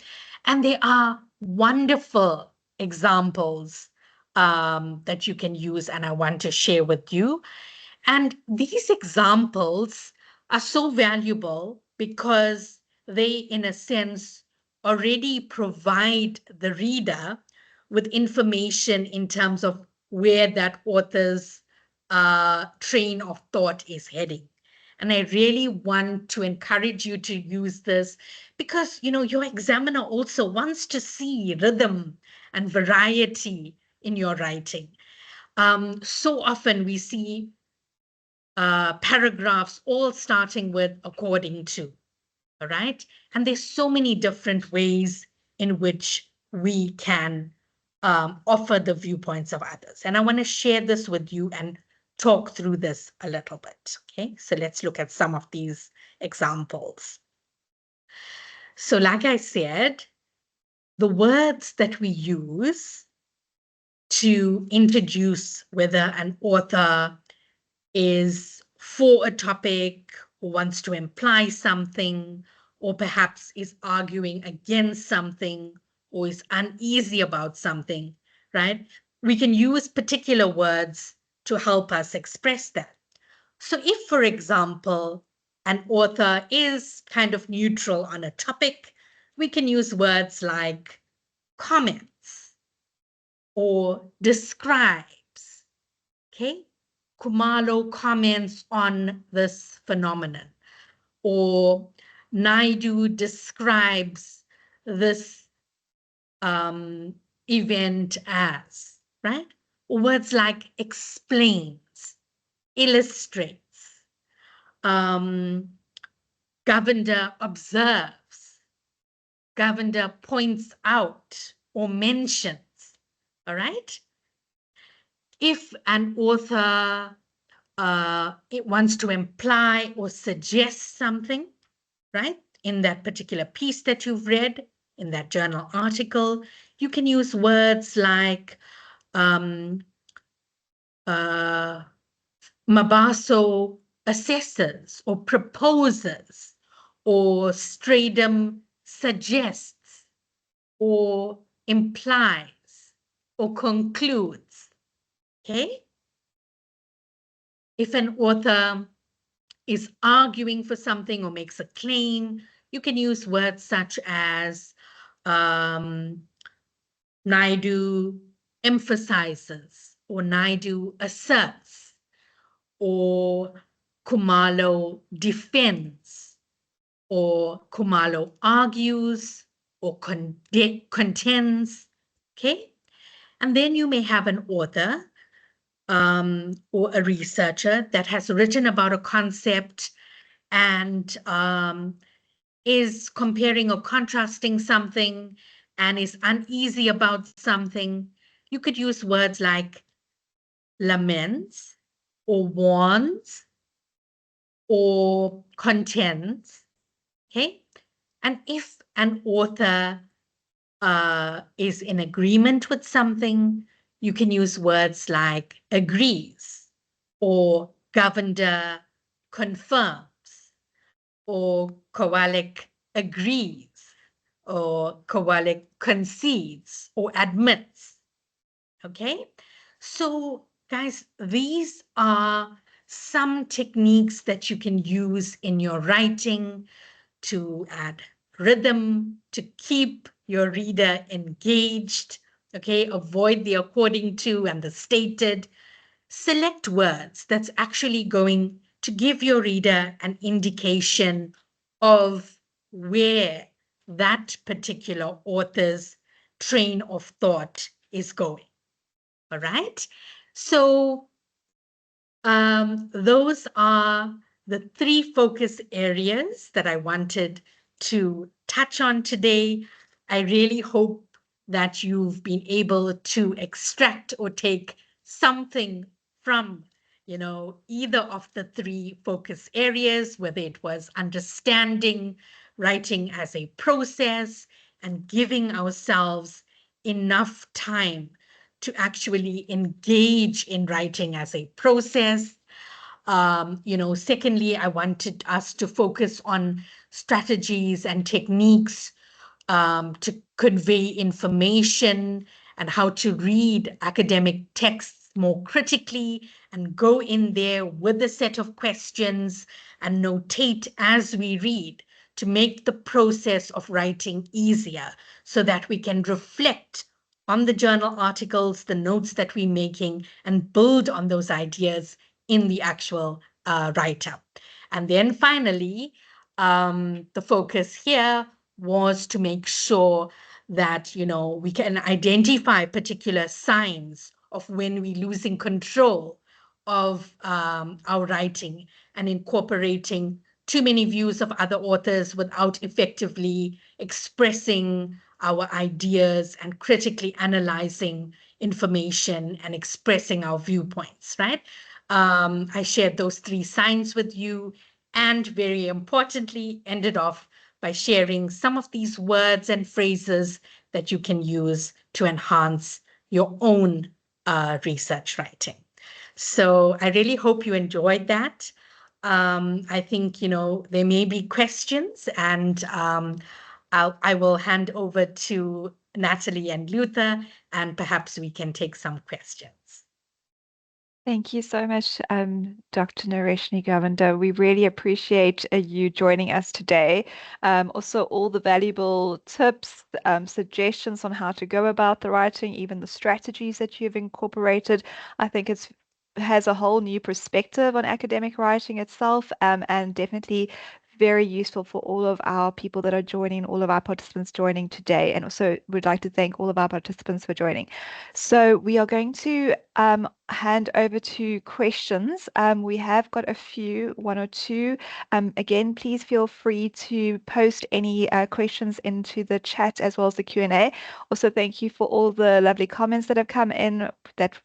And there are wonderful examples that you can use, and I want to share with you. And these examples are so valuable because they, in a sense, already provide the reader with information in terms of where that author's train of thought is heading. And I really want to encourage you to use this because, your examiner also wants to see rhythm and variety in your writing. So often we see paragraphs all starting with according to, all right? And there's so many different ways in which we can offer the viewpoints of others. And I want to share this with you and talk through this a little bit. Okay, so let's look at some of these examples. So like I said, the words that we use to introduce whether an author is for a topic or wants to imply something, or perhaps is arguing against something or is uneasy about something, right? We can use particular words to help us express that. So if, for example, an author is kind of neutral on a topic, we can use words like comments or describes. Okay. Kumalo comments on this phenomenon, or Naidu describes this event as, right? Or words like explains. illustrates, governor observes, governor points out or mentions. All right. If an author it wants to imply or suggest something, right, in that particular piece that you've read, in that journal article, you can use words like Mabaso assesses or proposes, or Stradum suggests, or implies, or concludes. Okay? If an author is arguing for something or makes a claim, you can use words such as Naidu emphasizes, or Naidu asserts, or Kumalo defends, or Kumalo argues, or contends. Okay? And then you may have an author or a researcher that has written about a concept and is comparing or contrasting something and is uneasy about something. You could use words like laments or warns or contends. Okay. And if an author is in agreement with something, you can use words like agrees, or governor confirms, or Kowalik agrees, or Kowalik concedes or admits. Okay, so guys, these are some techniques that you can use in your writing to add rhythm, to keep your reader engaged. Okay, avoid the according to and the stated. Select words that's actually going to give your reader an indication of where that particular author's train of thought is going. All right. So those are the three focus areas that I wanted to touch on today. I really hope that you've been able to extract or take something from, either of the three focus areas, whether it was understanding writing as a process and giving ourselves enough time to actually engage in writing as a process. Secondly, I wanted us to focus on strategies and techniques to convey information and how to read academic texts more critically and go in there with a set of questions and notate as we read to make the process of writing easier so that we can reflect on the journal articles, the notes that we're making, and build on those ideas in the actual write-up. And then finally, the focus here was to make sure that, we can identify particular signs of when we're losing control of our writing and incorporating too many views of other authors without effectively expressing our ideas and critically analyzing information and expressing our viewpoints, right? I shared those three signs with you, and very importantly, ended off by sharing some of these words and phrases that you can use to enhance your own research writing. So I really hope you enjoyed that. I think, there may be questions, and I will hand over to Natalie and Luther, and perhaps we can take some questions. Thank you so much, Dr. Nareshni Govender. We really appreciate you joining us today. Also, all the valuable tips, suggestions on how to go about the writing, even the strategies that you've incorporated. I think it's has a whole new perspective on academic writing itself, and definitely very useful for all of our people that are joining, all of our participants joining today. And also would like to thank all of our participants for joining. So we are going to hand over to questions. We have got a few, one or two. Again, please feel free to post any questions into the chat as well as the Q&A. Also, thank you for all the lovely comments that have come in that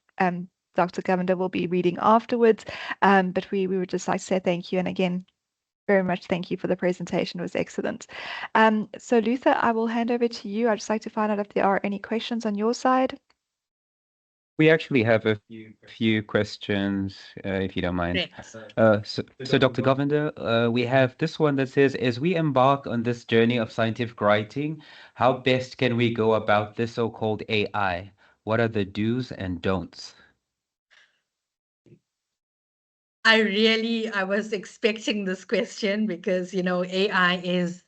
Dr. Govender will be reading afterwards. But we would just like to say thank you. And again, very much thank you for the presentation. It was excellent. So Luther, I will hand over to you. I'd just like to find out if there are any questions on your side. We actually have a few questions, if you don't mind. So Dr. Govender, we have this one that says, as we embark on this journey of scientific writing, how best can we go about this so-called AI? What are the do's and don'ts? I was expecting this question because, AI is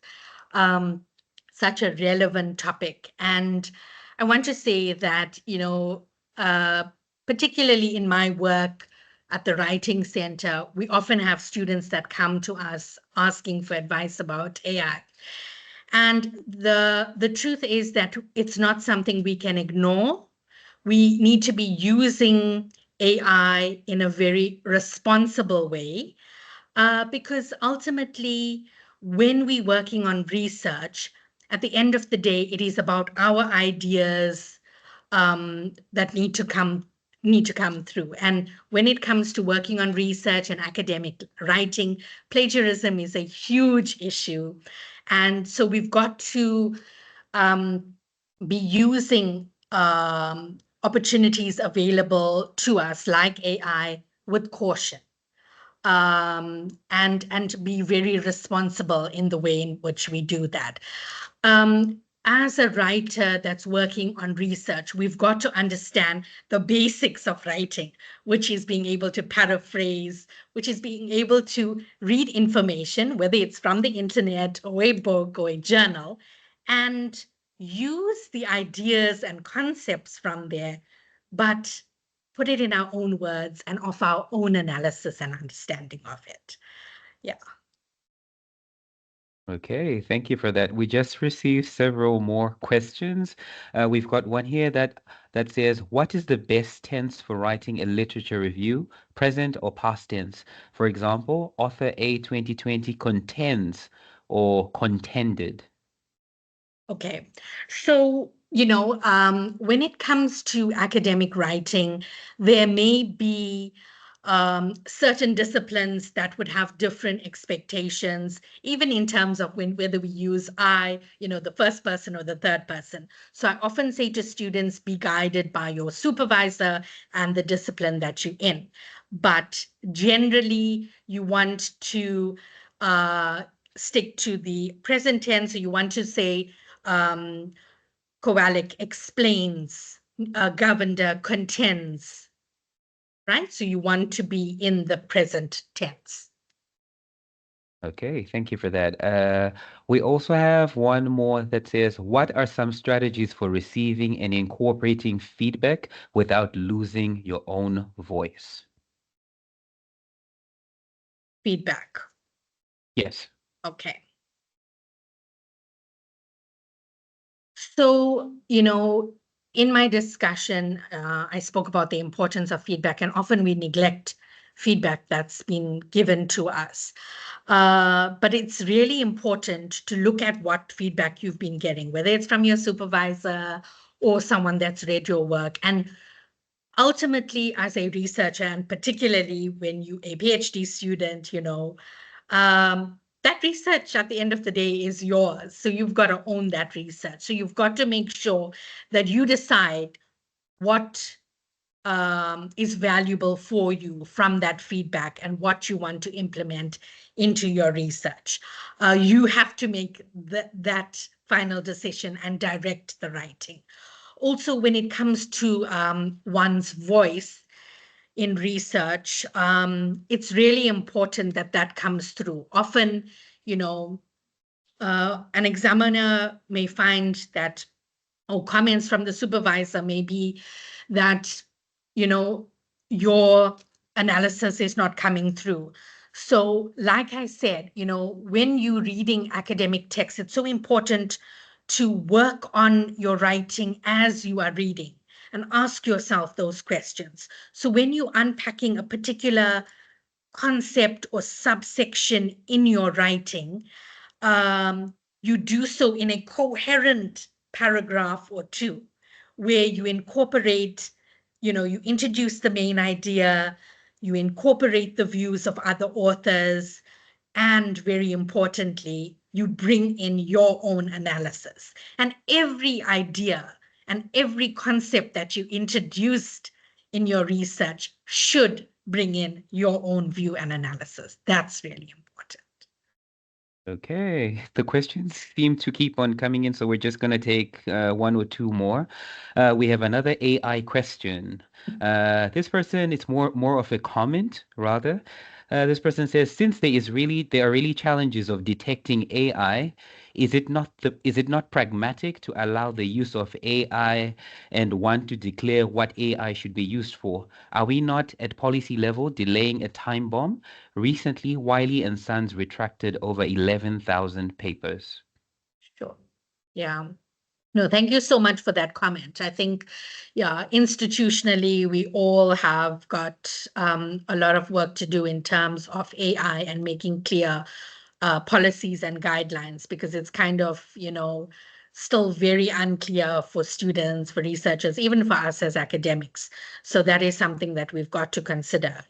such a relevant topic. And I want to say that, particularly in my work at the Writing Center, we often have students that come to us asking for advice about AI. And the truth is that it's not something we can ignore. We need to be using AI in a very responsible way, because ultimately, when we're working on research, at the end of the day, it is about our ideas that need to come through. And when it comes to working on research and academic writing, plagiarism is a huge issue. And so we've got to be using opportunities available to us like AI with caution, and be very responsible in the way in which we do that. As a writer that's working on research, we've got to understand the basics of writing, which is being able to paraphrase, which is being able to read information, whether it's from the internet or a book or a journal, and use the ideas and concepts from there, but put it in our own words and offer our own analysis and understanding of it. Yeah. Okay, thank you for that. We just received several more questions. We've got one here that says, what is the best tense for writing a literature review, present or past tense? For example, author A 2020 contends or contended. Okay. So, when it comes to academic writing, there may be certain disciplines that would have different expectations, even in terms of whether we use I, the first person or the third person. So I often say to students, be guided by your supervisor and the discipline that you're in. But generally, you want to stick to the present tense. So you want to say, Kowalik explains, Govender contends, right? So you want to be in the present tense. Okay, thank you for that. We also have one more that says, what are some strategies for receiving and incorporating feedback without losing your own voice? Feedback. Yes. Okay. So, in my discussion, I spoke about the importance of feedback, and often we neglect feedback that's been given to us. But it's really important to look at what feedback you've been getting, whether it's from your supervisor or someone that's read your work. And ultimately, as a researcher, and particularly when you're a PhD student, that research at the end of the day is yours. So you've got to own that research. So you've got to make sure that you decide what is valuable for you from that feedback and what you want to implement into your research. You have to make that final decision and direct the writing. Also, when it comes to one's voice in research, it's really important that that comes through. Often, an examiner may find that, or comments from the supervisor may be that, your analysis is not coming through. So, like I said, when you're reading academic texts, it's so important to work on your writing as you are reading and ask yourself those questions. So, when you're unpacking a particular concept or subsection in your writing, you do so in a coherent paragraph or two, where you incorporate, you introduce the main idea, you incorporate the views of other authors, and very importantly, you bring in your own analysis. And every idea and every concept that you introduced in your research should bring in your own view and analysis. That's really important. Okay, the questions seem to keep on coming in, so we're just going to take one or two more. We have another AI question. This person, it's more of a comment rather. This person says, since there are really challenges of detecting AI, is it not pragmatic to allow the use of AI and want to declare what AI should be used for? Are we not at policy level delaying a time bomb? Recently, Wiley and Sons retracted over 11,000 papers. Sure. Yeah. No, thank you so much for that comment. I think, yeah, institutionally, we all have got a lot of work to do in terms of AI and making clear policies and guidelines, because it's kind of, still very unclear for students, for researchers, even for us as academics. So that is something that we've got to consider,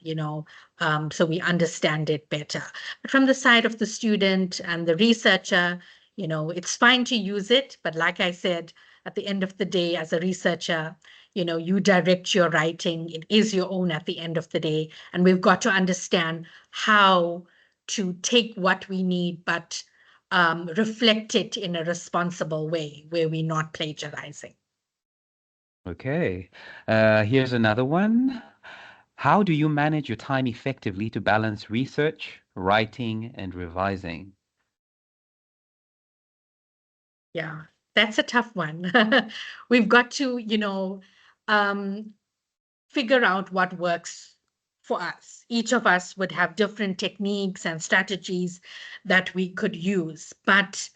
so we understand it better. But from the side of the student and the researcher, it's fine to use it, but like I said, at the end of the day, as a researcher, you direct your writing. It is your own at the end of the day, and we've got to understand how to take what we need, but reflect it in a responsible way where we're not plagiarizing. Okay, here's another one. How do you manage your time effectively to balance research, writing, and revising? Yeah, that's a tough one. We've got to, figure out what works for us. Each of us would have different techniques and strategies that we could use. But,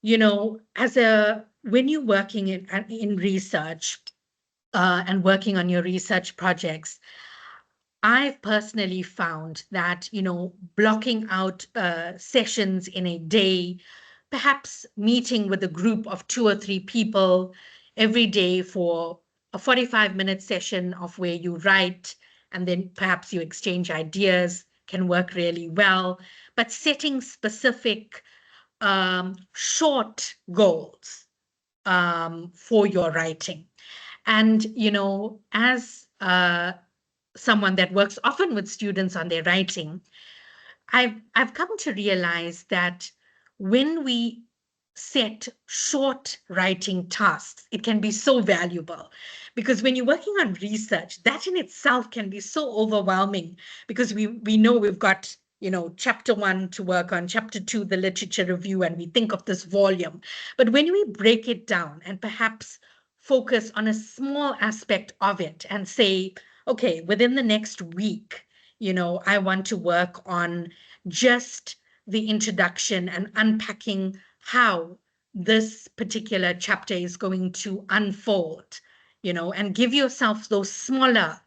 when you're working in research and working on your research projects, I've personally found that, blocking out sessions in a day, perhaps meeting with a group of 2 or 3 people every day for a 45-minute session of where you write and then perhaps you exchange ideas, can work really well. But setting specific short goals for your writing. And, as someone that works often with students on their writing, I've come to realize that when we set short writing tasks, it can be so valuable, because when you're working on research, that in itself can be so overwhelming, because we know we've got, chapter 1 to work on, chapter 2 the literature review, and we think of this volume. But when we break it down and perhaps focus on a small aspect of it and say, okay, within the next week, I want to work on just the introduction and unpacking how this particular chapter is going to unfold, and give yourself those smaller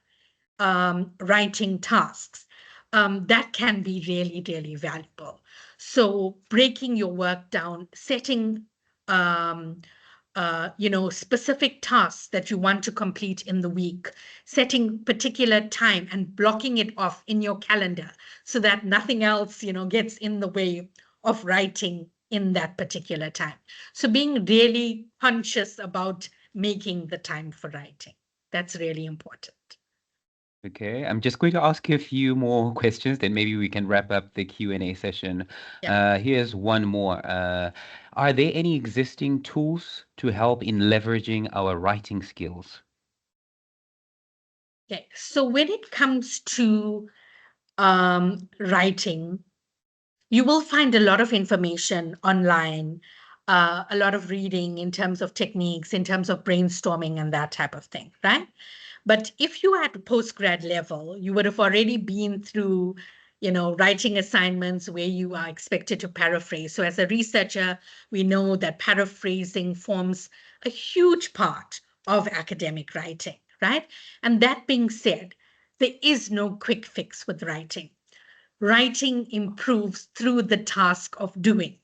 writing tasks. That can be really, really valuable. So breaking your work down, setting specific tasks that you want to complete in the week, setting particular time and blocking it off in your calendar so that nothing else, gets in the way of writing in that particular time. So being really conscious about making the time for writing. That's really important. Okay, I'm just going to ask you a few more questions, then maybe we can wrap up the Q&A session. Yeah. Here's one more. Are there any existing tools to help in leveraging our writing skills? Okay, so when it comes to writing, you will find a lot of information online, a lot of reading in terms of techniques, in terms of brainstorming and that type of thing, right? But if you are at postgrad level, you would have already been through, writing assignments where you are expected to paraphrase. So as a researcher, we know that paraphrasing forms a huge part of academic writing, right? And that being said, there is no quick fix with writing. Writing improves through the task of doing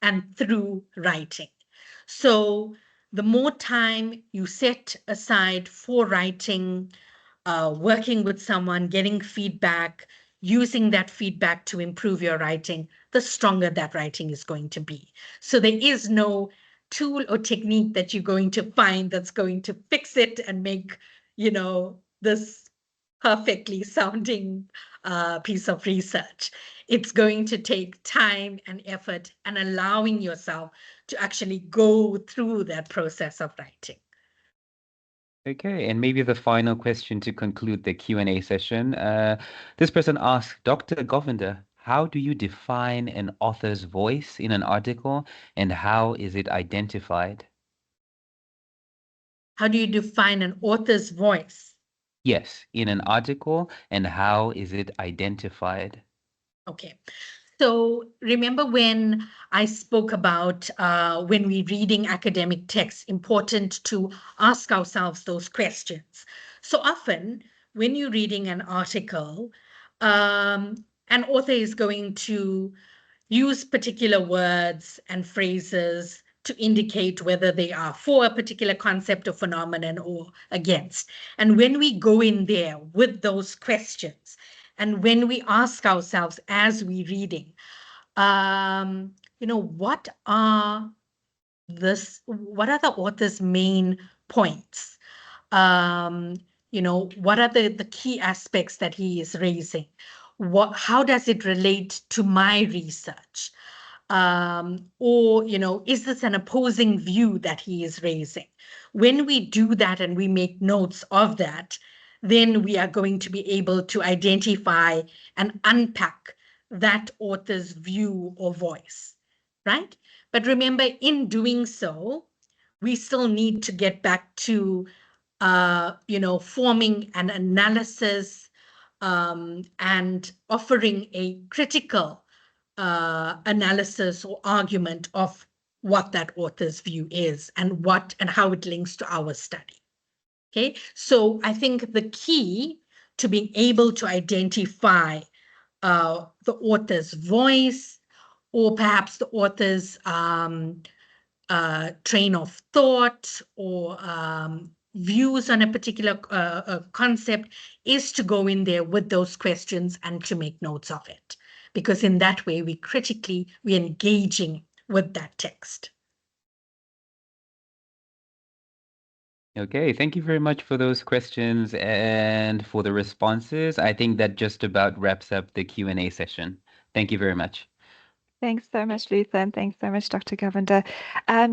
and through writing. So the more time you set aside for writing, working with someone, getting feedback, using that feedback to improve your writing, the stronger that writing is going to be. So there is no tool or technique that you're going to find that's going to fix it and make, this perfectly sounding piece of research. It's going to take time and effort and allowing yourself to actually go through that process of writing. Okay, and maybe the final question to conclude the Q&A session. This person asks, Dr. Govinder, how do you define an author's voice in an article and how is it identified? How do you define an author's voice? Yes, in an article, and how is it identified? Okay. So remember when I spoke about when we're reading academic texts, important to ask ourselves those questions. So often when you're reading an article, an author is going to use particular words and phrases to indicate whether they are for a particular concept or phenomenon or against. And when we go in there with those questions, and when we ask ourselves as we're reading, what are the author's main points? What are the key aspects that he is raising? How does it relate to my research? Or, is this an opposing view that he is raising? When we do that and we make notes of that, then we are going to be able to identify and unpack that author's view or voice, right? But remember, in doing so, we still need to get back to, forming an analysis and offering a critical analysis or argument of what that author's view is and how it links to our study. Okay, so I think the key to being able to identify the author's voice or perhaps the author's train of thought or views on a particular concept is to go in there with those questions and to make notes of it. Because in that way, we're engaging with that text. Okay, thank you very much for those questions and for the responses. I think that just about wraps up the Q&A session. Thank you very much. Thanks so much, Luther, and thanks so much, Dr. Govender.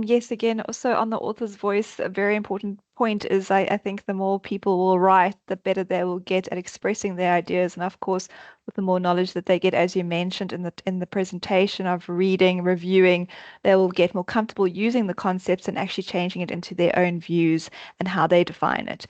Yes, again, also on the author's voice, a very important point is I think the more people will write, the better they will get at expressing their ideas. And of course, with the more knowledge that they get, as you mentioned in the presentation of reading, reviewing, they will get more comfortable using the concepts and actually changing it into their own views and how they define it.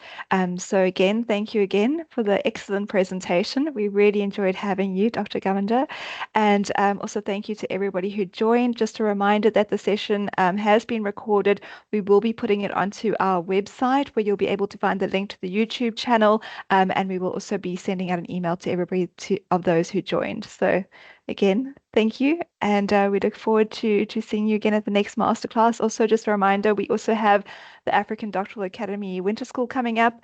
So again, thank you again for the excellent presentation. We really enjoyed having you, Dr. Govender. And also thank you to everybody who joined. Just a reminder that the session has been recorded. We will be putting it onto our website where you'll be able to find the link to the YouTube channel. And we will also be sending out an email to everybody of those who joined. So again, thank you. And we look forward to seeing you again at the next masterclass. Also, just a reminder, we also have the African Doctoral Academy Winter School coming up,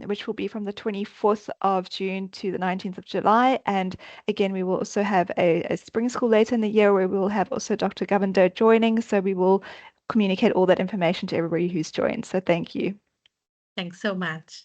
which will be from the 24th of June to the 19th of July. And again, we will also have a spring school later in the year where we will have also Dr. Govender joining. So we will communicate all that information to everybody who's joined. So thank you. Thanks so much.